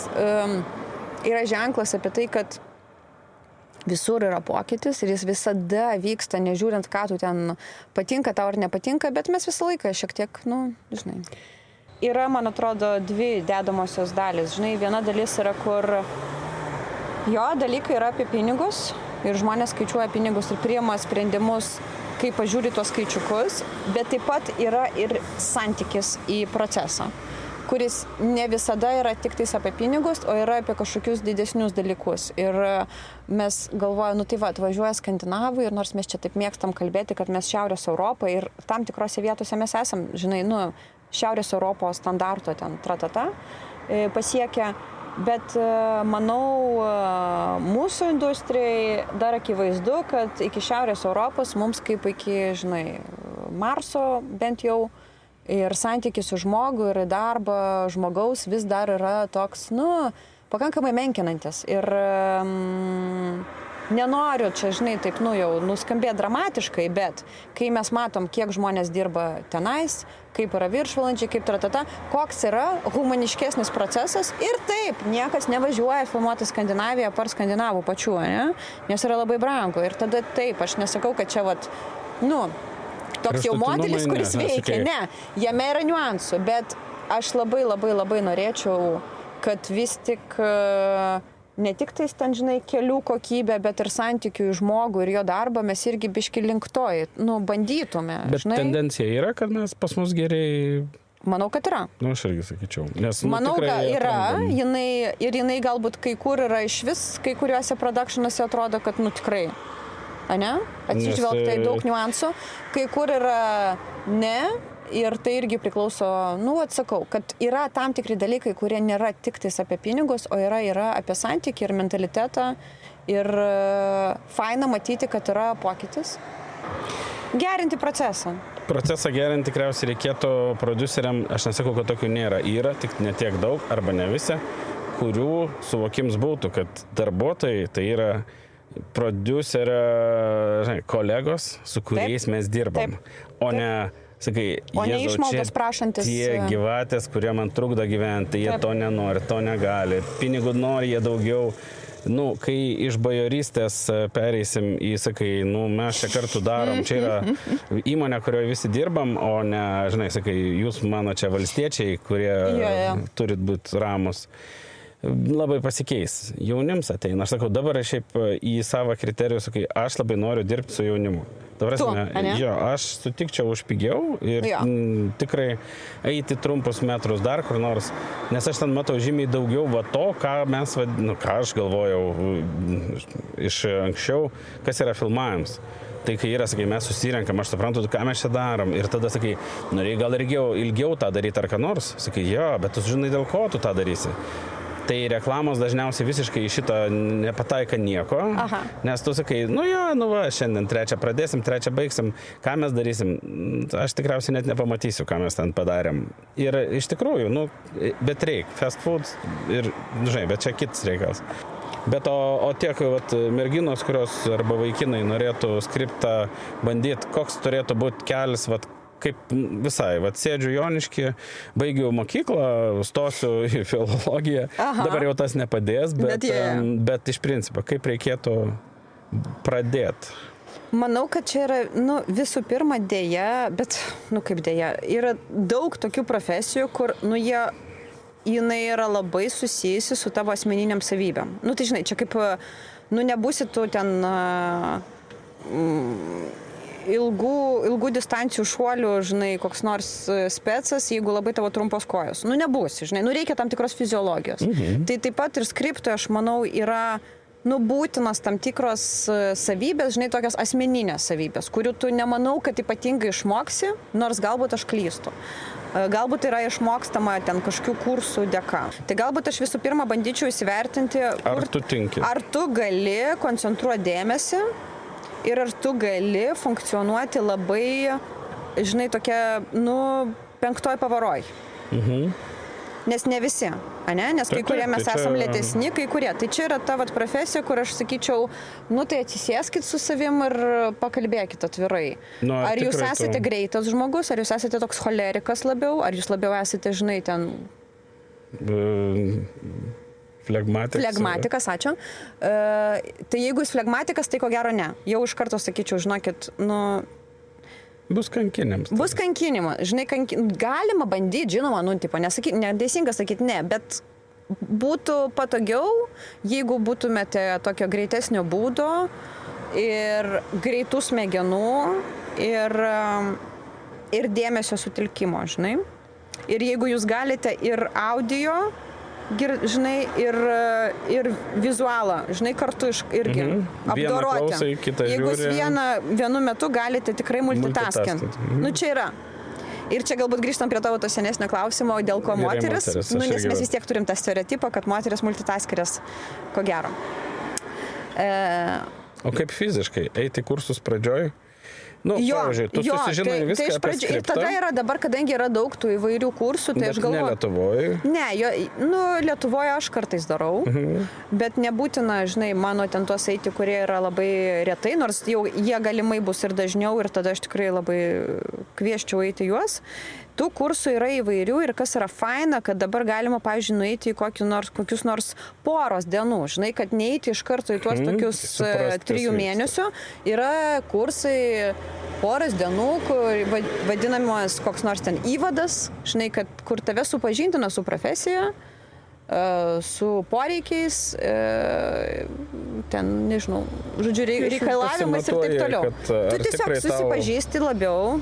yra ženklas apie tai, kad visur yra pokytis ir jis visada vyksta, nežiūrint, ką tu ten patinka, tau ar nepatinka, bet mes visą laiką šiek tiek, Yra, man atrodo, dvi dedamosios dalis. Viena dalis yra, kur dalykai yra apie pinigus ir žmonės skaičiuoja pinigus ir priima sprendimus, kai pažiūri tuos skaičiukus, bet taip pat yra ir santykis į procesą, kuris ne visada yra tik tais apie pinigus, o yra apie kažkokius didesnius dalykus. Ir mes galvojame, atvažiuoja skandinavai ir nors mes čia taip mėgstam kalbėti, kad mes Šiaurės Europą ir tam tikrose vietose mes esam, Šiaurės Europos standarto ten tratata pasiekę. Bet manau, mūsų industrijai dar akivaizdu, kad iki Šiaurės Europos mums kaip iki, Marso bent jau ir santykis su žmogu ir darbą žmogaus vis dar yra toks, pakankamai menkinantis. Ir nenoriu čia, taip, jau nuskambėti dramatiškai, bet kai mes matom, kiek žmonės dirba tenais, kaip yra viršvalandžiai, kaip koks yra humaniškesnis procesas ir taip, niekas nevažiuoja filmuoti Skandinaviją par skandinavų pačių, nes yra labai brangu. Ir tada taip, aš nesakau, kad čia nu, toks jau Kraštutinumai modelis, kuris ne, veikia. sakai. Ne, jame yra niuansų, bet aš labai norėčiau, kad vis tik ne tik tais ten, žinai, kelių kokybę, bet ir santykių į žmogų ir jo darbą mes irgi biški link to, nu, bandytume. Bet žinai. tendencija yra, kad mes pas mus geriai, Manau, kad yra. nu aš irgi sakyčiau. Nes, nu, Manau, tikrai kad yra, atrandam. jinai galbūt kai kur yra iš vis, kai kuriuose produkcionuose atrodo, kad, nu, tikrai, ane? Atsižvelgta į daug niuansų. Kai kur yra ne. Ir tai irgi priklauso, nu, atsakau, kad yra tam tikri dalykai, kurie nėra tik tais apie pinigus, o yra apie santykį ir mentalitetą. Ir faina matyti, kad yra pokytis. Gerinti procesą. Procesą gerinti tikriausiai reikėtų prodiuseriam, aš nesakau, kad tokių nėra, yra tik ne tiek daug, arba ne visi, kurių suvokims būtų, kad darbuotojai tai yra prodiuserio, žinai, kolegos, su kuriais mes dirbam. O ne, sakai, O ne Jėzau, išmaldos čia prašantis. tie gyvatės, kurie man trukdo gyventi, jie to nenori, to negali, pinigų nori jie daugiau. Nu, kai iš bajorystės pereisim į, sakai, nu, mes čia kartu darom, čia yra įmonė, kurioje visi dirbam, o ne, žinai, sakai, jūs mano čia valstiečiai, kurie turit būti ramus. Labai pasikeis. Jaunims ateina. Aš sakau, dabar šiaip į savo kriterijų sakai, aš labai noriu dirbti su jaunimu. Aš sutikčiau už pigiau ir tikrai eiti trumpus metrus dar kur nors, nes aš ten matau žymiai daugiau va to, ką mes, ką aš galvojau iš anksčiau, kas yra filmavimas. Tai kai yra, sakai, mes susirenkam, aš suprantu, ką mes čia darom. Ir tada sakai, norėjai gal ilgiau tą daryti ar ką nors. Sakai, jo, bet tu žinai, dėl ko tu tą darysi. Tai reklamos dažniausiai visiškai šitą nepataika nieko, nes tu sakai, šiandien 3 pradėsim, 3 baigsim, ką mes darysim, aš tikriausiai net nepamatysiu, ką mes ten padarėm. Ir iš tikrųjų, bet reik, fast food ir, žinai, bet čia kitas reikalas. Bet o tiek merginos, kurios arba vaikinai norėtų skriptą bandyti, koks turėtų būti kelias, kaip visai, sėdžiu Jonišky, baigiau mokyklą, stosiu į filologiją, dabar jau tas nepadės, bet iš principo, kaip reikėtų pradėti? Manau, kad čia yra, visų pirma dėja, bet, kaip dėja, yra daug tokių profesijų, kur, jinai yra labai susijusi su tavo asmeniniam savybėm. Tai žinai, čia kaip, nebūsi tu ten ilgų distancijų šuolių, žinai, koks nors specas, jeigu labai tavo trumpos kojos. Nebūsi, žinai, reikia tam tikros fiziologijos. Tai taip pat ir skriptoje, aš manau, yra būtinas tam tikros savybės, žinai, tokios asmeninės savybės, kurių tu nemanau, kad ypatingai išmoksi, nors galbūt aš klystu. Galbūt yra išmokstama ten kažkokių kursų dėka. Tai galbūt aš visų pirma bandyčiau įsivertinti, ar tu gali koncentruoti dėmesį ir ar tu gali funkcionuoti labai, žinai, tokia, 5 pavaroj. Nes ne visi, ane? Nes kai kurie mes esam lėtesni, kai kurie. Tai čia yra ta profesija, kur aš sakyčiau, tai atsisėskit su savim ir pakalbėkit atvirai. Ar jūs esate greitas žmogus, ar jūs esate toks cholerikas labiau, ar jūs labiau esate, žinai, ten... Flegmatikas, ačiū. Tai jeigu jūs flegmatikas, tai ko gero ne. Jau iš karto sakyčiau, žinokit, Bus kankinimas. Bus kankinimas. Žinai, galima bandyti, žinoma, neteisinga sakyti ne, bet būtų patogiau, jeigu būtumėte tokio greitesnio būdo ir greitų smegenų ir dėmesio sutelkimo, žinai. Ir jeigu jūs galite ir audio, žinai, ir vizualą, žinai, kartu irgi apdoroti. Jeigu jūs vienu metu galite tikrai multitaskinti. Čia yra. Ir čia galbūt grįžtam prie tavo to senesnio klausimo, dėl ko moteris. Nes mes vis tiek turim tą stereotipą, kad moteris multitaskerės, ko gero. O kaip fiziškai? Eiti kursus pradžioj? Pavyzdžiui, tu susižinai viską apie skriptą. Ir tada yra dabar, kadangi yra daug tų įvairių kursų, tai aš galvoju... Bet ne Lietuvoje? Ne, Lietuvoje aš kartais darau, bet nebūtina, žinai, mano ten tuos eiti, kurie yra labai retai, nors jau jie galimai bus ir dažniau ir tada aš tikrai labai kvieščiau eiti juos. Tų kursų yra įvairių ir kas yra faina, kad dabar galima, pavyzdžiui, nueiti į kokius nors poros dienų. Žinai, kad neiti iš karto į tuos tokius 3 mėnesių. Yra kursai poros dienų, kur vadinamas koks nors ten įvadas, žinai, kur tave supažindina su profesija, su poreikiais, ten, nežinau, žodžiu, reikalavimais ir taip toliau. Tu tiesiog susipažįsti labiau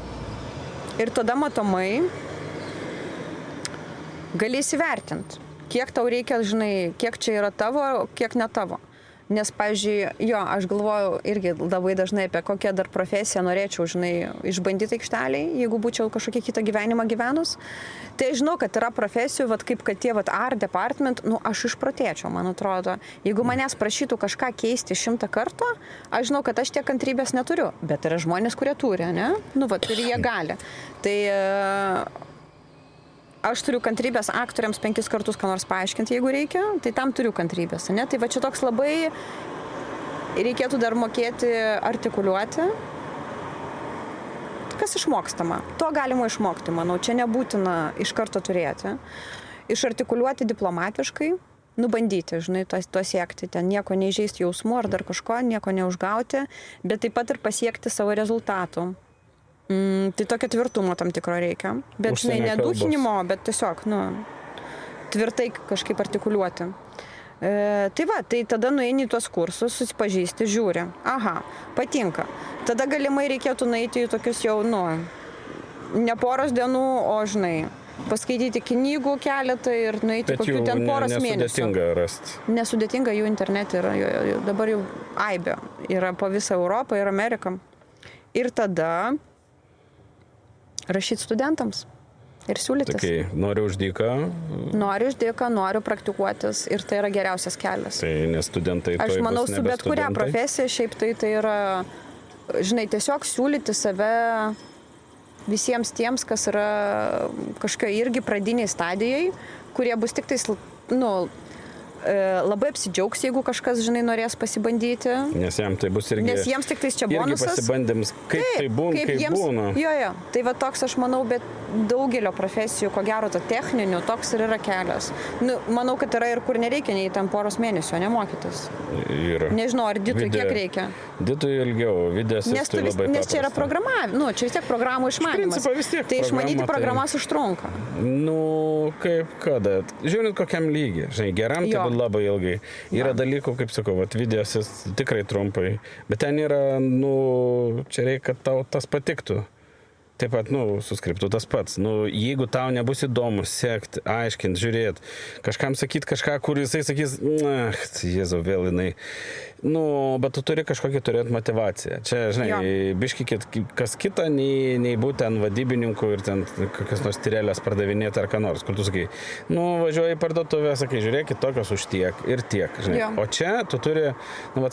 ir tada matomai gali įsivertinti, kiek tau reikia, žinai, kiek čia yra tavo, kiek ne tavo. Nes, pavyzdžiui, aš galvoju irgi labai dažnai apie kokią dar profesiją norėčiau, žinai, išbandyti aikšteliai, jeigu būčiau kažkokią kitą gyvenimą gyvenus. Tai žinau, kad yra profesijų, kaip kad tie art department, aš išprotėčiau, man atrodo. Jeigu manęs prašytų kažką keisti 100 kartų, aš žinau, kad aš tiek kantrybės neturiu. Bet yra žmonės, kurie turi, ne? Ir jie gali. Tai aš turiu kantrybės aktoriams 5 kartus ką nors paaiškinti, jeigu reikia, tai tam turiu kantrybės, ne? Tai va čia toks labai reikėtų dar mokėti artikuliuoti. Kas išmokstama? To galima išmokti, manau, čia nebūtina iš karto turėti. Išartikuliuoti diplomatiškai, bandyti, žinai, to siekti, ten nieko neįžeisti jausmų ar dar kažko, nieko neužgauti, bet taip pat ir pasiekti savo rezultatų. Tai tokio tvirtumo tam tikro reikia. Bet, žinai, neduchinimo, bet tiesiog, tvirtai kažkaip artikuliuoti. Tai tada nueini į tuos kursus, susipažįsti, žiūri. Aha, patinka. Tada galimai reikėtų nueiti į tokius jau, ne poros dienų, o, žinai, paskaityti knygų keletą ir nueiti kokių ten poros mėnesių. Nesudėtinga rasti. Nesudėtinga, jų internete yra, dabar jau aibė. Yra po visą Europą ir Ameriką. Ir tada rašyti studentams ir siūlytis. Okay, noriu už dyką. Noriu praktikuotis ir tai yra geriausias kelias. Tai nes studentai aš manau, su bet kurią profesiją šiaip tai yra, žinai, tiesiog siūlyti save visiems tiems, kas yra kažkokio irgi pradiniai stadijai, kurie bus tik tais, labai apsidžiaugs, jeigu kažkas, žinai, norės pasibandyti. Nes jam tai bus irgi. Nes jiems tik tais čia bonusas. Irgi pasibandyms, kaip būna. Jo. Tai va toks, aš manau, bet daugelio profesijų, ko gero, to techninių, toks ir yra kelias. Manau, kad yra ir kur nereikia nei ten poros mėnesių, nemokytis. Yra. Nežinau, ar ditui kiek reikia. Ditui ilgiau, videosistui labai paprasta. Nes čia yra programavimas, čia vis tiek programų išmanymas. Tai išmanyti programas užtrunka. Kaip kada. Žiūrint kokiam lygiai. Žinai, geram tai labai ilgai. Yra dalykų, kaip sakau, videosis tikrai trumpai. Bet ten yra, čia reikia, kad tau tas patiktų. Taip pat, su skriptu tas pats. Jeigu tau nebus įdomu sekti, aiškinti, žiūrėti, kažkam sakyti kažką, kur jisai sakys, Jėzau, vėl jinai. Bet tu turi kažkokį turėti motivaciją. Čia, žinai, biški kas kita, nei būti ten vadybininku ir ten kokias nors tyrelės pardavinėti ar ką nors, kur tu sakai, važiuoji į parduotuvę, sakai, žiūrėkit, tokios už tiek ir tiek, žinai. O čia tu turi,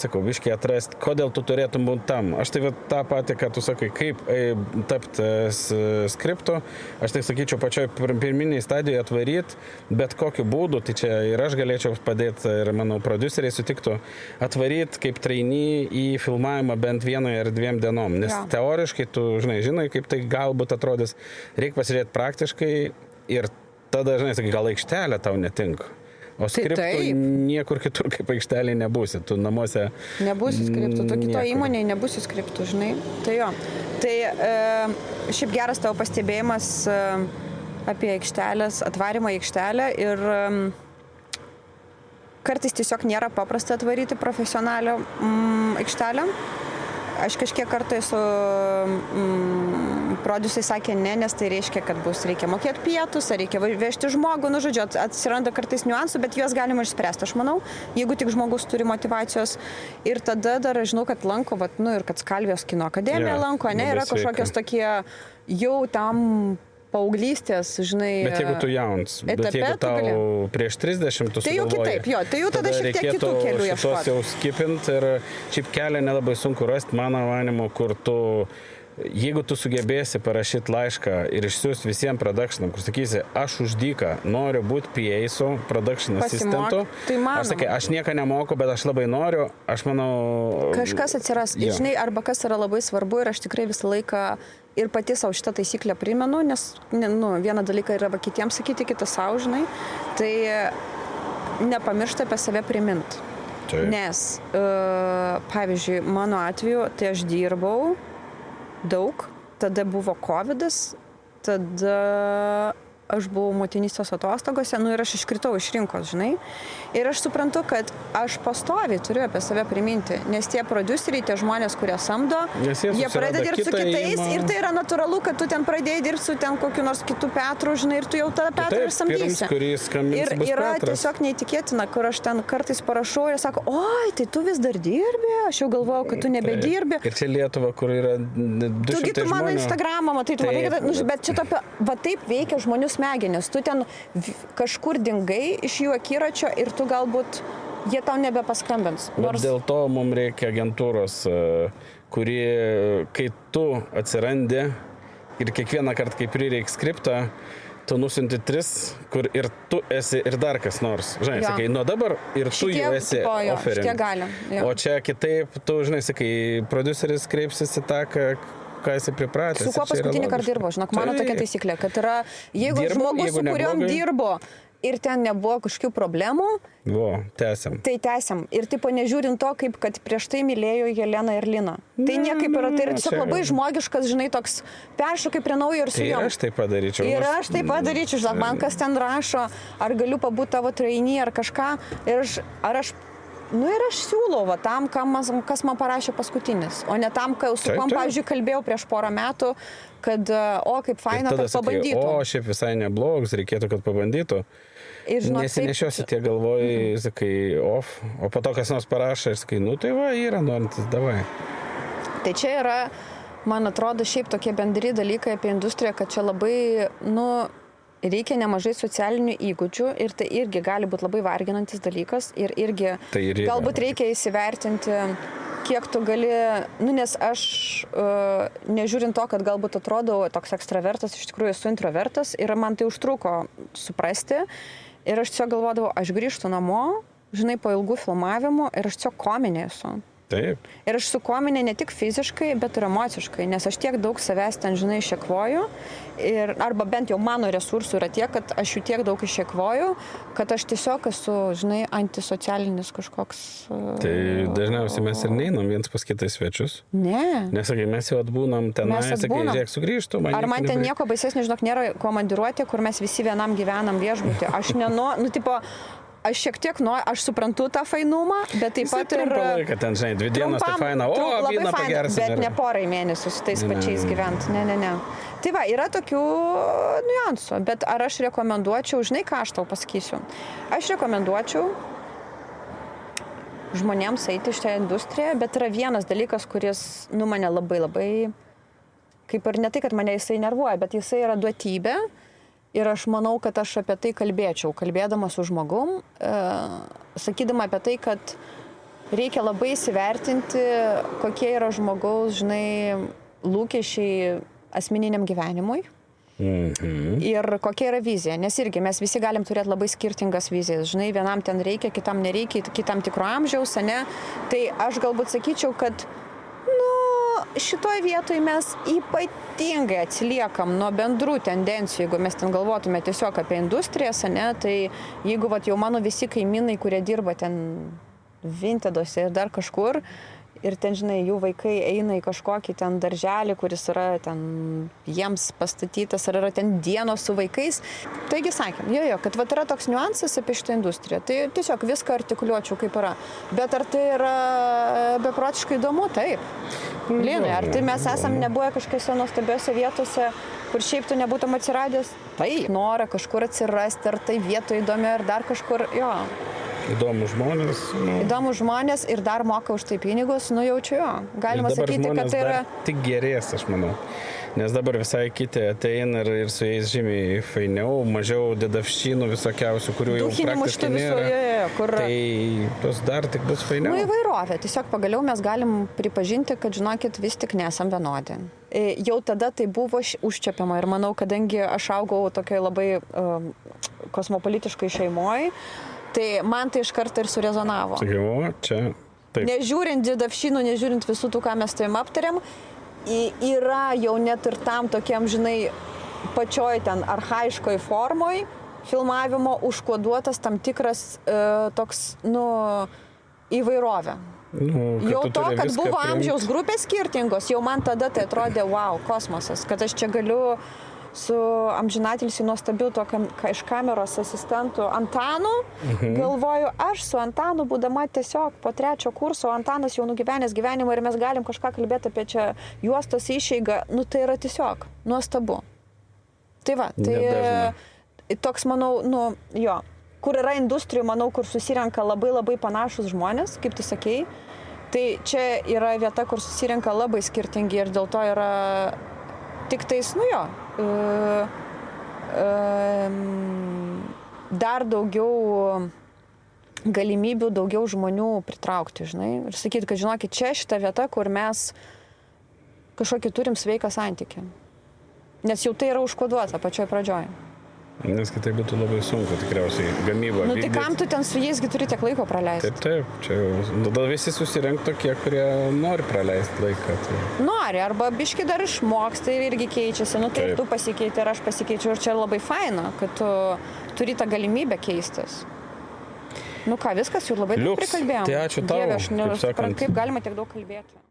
sakau, biški atrasti, kodėl tu turėtum būti tam. Aš tai tą patį, ką tu sakai, kaip tapti skriptu, aš tai sakyčiau, pačioj pirminiai stadijoje atvaryti, bet kokiu būdu, tai čia ir aš galėčiau padėti, ir manau, prodiuseriai sutiktų atvaryti kaip trainee į filmavimą bent 1 ar 2 dienom, nes teoriškai tu, žinai, kaip tai galbūt atrodys, reikia pasižiūrėti praktiškai ir tada, sakai, gal aikštelė tau netinka. O skriptų niekur kitur kaip aikštelė nebūsi, tu namuose... Nebūsi skriptų, tu kito įmonėje nebūsi skriptų, žinai. Tai jo. Tai šiaip geras tavo pastebėjimas apie aikštelės, atvarimą aikštelę ir kartais tiesiog nėra paprasta atvaryti profesionalią aikštelę. Aš kažkiek kartai su prodiusai sakė ne, nes tai reiškia, kad reikia mokėti pietus, ar reikia vežti žmogų, žodžiu, atsiranda kartais niuansų, bet juos galima išspręsti, aš manau, jeigu tik žmogus turi motyvacijos. Ir tada dar žinau, kad lanko, ir kad Skalvijos kino akademija lanko, yra kažkokios tokie jau tam paauglystės, žinai... Bet jeigu tu jauns, bet jeigu tau prieš 30 tu sugalvoji... Tai jau kitaip, tai jau tada šiek tiek kitų kelių ieškoti. Šitos jau skipint ir šiaip kelią nelabai sunku rasti, mano manymu, kur tu... Jeigu tu sugebėsi parašyti laišką ir išsiųsti visiems productionam, kur sakysi, aš už dyką noriu būti PA-su, production assistentu, aš sakai, aš nieko nemoku, bet aš labai noriu, aš manau... Kažkas atsiras, žinai, arba kas yra labai svarbu ir aš tikrai visą laiką ir pati savo šitą taisyklę primenu, nes vieną dalyką yra kitiems sakyti, kitą savo, žinai, tai nepamiršti apie save priminti. Nes, pavyzdžiui, mano atveju, tai aš dirbau daug, tada buvo covidas, tada aš buvau motinystės atostogose, ir aš iškritau iš rinkos, žinai. Ir aš suprantu, kad aš pastoviai turiu apie save priminti, nes tie prodiuseriai, tie žmonės, kurie samdo, jie pradeda dirbti su kitais ir tai yra natūralu, kad tu ten pradėjai dirbti su ten kokiu nors kitų Petru, žinai, ir tu jau tada Petrą ir samdysi. Ir yra tiesiog neįtikėtina, kur aš ten kartais parašau ir sako, oi, tai tu vis dar dirbi, aš jau galvojau, kad tu nebedirbi. Ir čia Lietuva, kur yra 200 Tugi tu mano žmonių. Instagramą matai, tu matai, bet čia va taip veikia žmonių smegenis. Tu ten kažkur dingai iš jų akiračio ir tu galbūt jie tau nebepaskambins. Bet dėl to mums reikia agentūros, kuri, kai tu atsirandi ir kiekvieną kartą, kai prireiks skriptą, tu nusinti 3, kur ir tu esi ir dar kas nors. Žinai, sakai, nuo dabar ir tu jau esi offering. O čia kitaip, tu, žinai, sakai, prodiuseris kreipsis į tą, ką esi pripratęs. Su kuo paskutinį kartą dirbo? Žinok, mano tokia taisyklė, kad yra, jeigu žmogus, su kuriuom dirbo ir ten nebuvo kažkokių problemų, tęsiam. Tai tęsiam. Ir tipo nežiūrint to, kaip kad prieš tai mylėjo Jeleną ir Liną. Tai niekaip yra, tai yra tiesiog labai žmogiškas, žinai, toks peršokai prie naujo ir su juo. Ir aš tai padaryčiau. Ir aš tai padaryčiau, žinok, man kas ten rašo, ar galiu pabūti tavo trainį ar kažką. Ir aš siūlau tam, kas man parašė paskutinis, o ne tam, su kuom, pavyzdžiui, kalbėjau prieš porą metų, kad, kaip faina, kad pabandytų. O, šiaip visai neblogs, reikėtų, kad pabandytų. Nesinešiosi tie galvoj, sakai, off, o po to kas nors parašo ir sakai, tai va, yra norintis, davai. Tai čia yra, man atrodo, šiaip tokie bendri dalykai apie industriją, kad čia labai, reikia nemažai socialinių įgūdžių ir tai irgi gali būti labai varginantis dalykas ir irgi galbūt reikia įsivertinti, kiek tu gali, nes aš, nežiūrint to, kad galbūt atrodau toks ekstravertas, iš tikrųjų esu introvertas ir man tai užtruko suprasti ir aš tiesiog galvodavau, aš grįžtu namo, žinai, po ilgų filmavimų ir aš tiesiog kominė esu. Taip. Ir aš su kominė ne tik fiziškai, bet ir emociškai, nes aš tiek daug savęs ten, žinai, išekvoju, arba bent jau mano resursų yra tiek, kad aš jų tiek daug išekvoju, kad aš tiesiog esu, žinai, antisocialinis kažkoks. Tai dažniausiai mes ir neinam viens pas kitais svečius. Ne. Nesakai, mes jau atbūnam tenai, sakai, žiūrėk, sugrįžtu. Ar man ten nieko baisesnio, žinok, nėra komandiruotė, kur mes visi vienam gyvenam viešbutį. Aš aš šiek tiek aš suprantu tą fainumą, bet taip pat ir... Trumpą laiką ten, žinai, 2 dienos tai faina, vyną pagersim. Bet ne porai mėnesių su tais pačiais gyventi. Ne. Tai va, yra tokių niuansų, bet ar aš rekomenduočiau, žinai, ką aš tau pasakysiu? Aš rekomenduočiau žmonėms eiti iš tą industriją, bet yra vienas dalykas, kuris, mane labai, kaip ir ne tai, kad mane jisai nervuoja, bet jisai yra duotybė. Ir aš manau, kad aš apie tai kalbėdama su žmogum, sakydama apie tai, kad reikia labai įsivertinti, kokie yra žmogaus, žinai, lūkesčiai asmeniniam gyvenimui. Ir kokia yra vizija. Nes irgi mes visi galim turėti labai skirtingas vizijas. Žinai, vienam ten reikia, kitam nereikia, kitam tikro amžiaus, ne? Tai aš galbūt sakyčiau, kad šitoj vietoj mes ypatingai atsiliekam nuo bendrų tendencijų, jeigu mes ten galvotume tiesiog apie industrijas, ne, tai jeigu jau mano visi kaimynai, kurie dirba ten Vinteduose ir dar kažkur, ir ten, žinai, jų vaikai eina į kažkokį ten darželį, kuris yra ten jiems pastatytas, ar yra ten dienos su vaikais. Taigi sakėm, kad yra toks niuansas apie šitą industriją. Tai tiesiog viską artikuliuočiau kaip yra. Bet ar tai yra beprotiškai įdomu? Taip. Linai, ar tai mes esam nebuvę kažkokiose nuostabiose vietose, kur šiaip tu nebūtum atsiradęs? Taip. Norą kažkur atsirasti, ar tai vietoje įdomi, ar dar kažkur, Įdomus žmonės. Įdomus žmonės ir dar moka už tai pinigus, jaučiu Galima sakyti, kad tai yra... Tik gerės, aš manau. Nes dabar visai kiti ateina ir su jais žymiai fainiau, mažiau dedavščinų visokiausių, kurių jau praktiškai nėra. Tai tos dar tik bus fainiau. Įvairovė. Tiesiog pagaliau mes galim pripažinti, kad, žinokit, vis tik nesam vienodi. Jau tada tai buvo užčiapiama ir manau, kadangi aš augau tokiai labai kosmopolitiškai šeimoje, tai man tai iš karto ir surezonavo. Sakiau, čia taip. Nežiūrint dedavščinų, nežiūrint visų tų, ką mes tavim aptarėm, yra jau net ir tam tokiam, žinai, pačioj ten archaiškoj formoj filmavimo užkoduotas tam tikras toks, įvairovė. Jau to, kad buvo amžiaus grupės skirtingos, jau man tada tai atrodė, wow, kosmosas, kad aš čia galiu su amžinatilsiu nuostabiu iš kameros asistentu Antanu, galvoju, aš su Antanu, būdama tiesiog po 3 kurso, Antanas jau nugyvenęs gyvenimą ir mes galim kažką kalbėti apie čia juostos išeigą, tai yra tiesiog nuostabu. Tai va, tai toks, manau, kur yra industrijų, manau, kur susirenka labai labai panašus žmonės, kaip tu sakei, tai čia yra vieta, kur susirenka labai skirtingi ir dėl to yra tik tais, dar daugiau galimybių, daugiau žmonių pritraukti, žinai, ir sakyti, kad žinokit, čia šita vieta, kur mes kažkokį turim sveiką santykį. Nes jau tai yra užkoduota pačioj pradžioj. Nes kitaip būtų labai sunku, tikriausiai, gamybą vykdyti. Tai kam tu ten su jais turi tiek laiko praleisti? Taip, čia jau, tada visi susirenk tokie, kurie nori praleisti laiką. Tai. Nori, arba biški dar išmoksta ir irgi keičiasi, tai tu pasikeiti ir aš pasikeičiu ir čia labai faina, kad tu turi tą galimybę keistis. Viskas, jau labai daug prikalbėjom. Tai ačiū tau. Dieve, aš nesuprantu, kaip galima tiek daug kalbėti.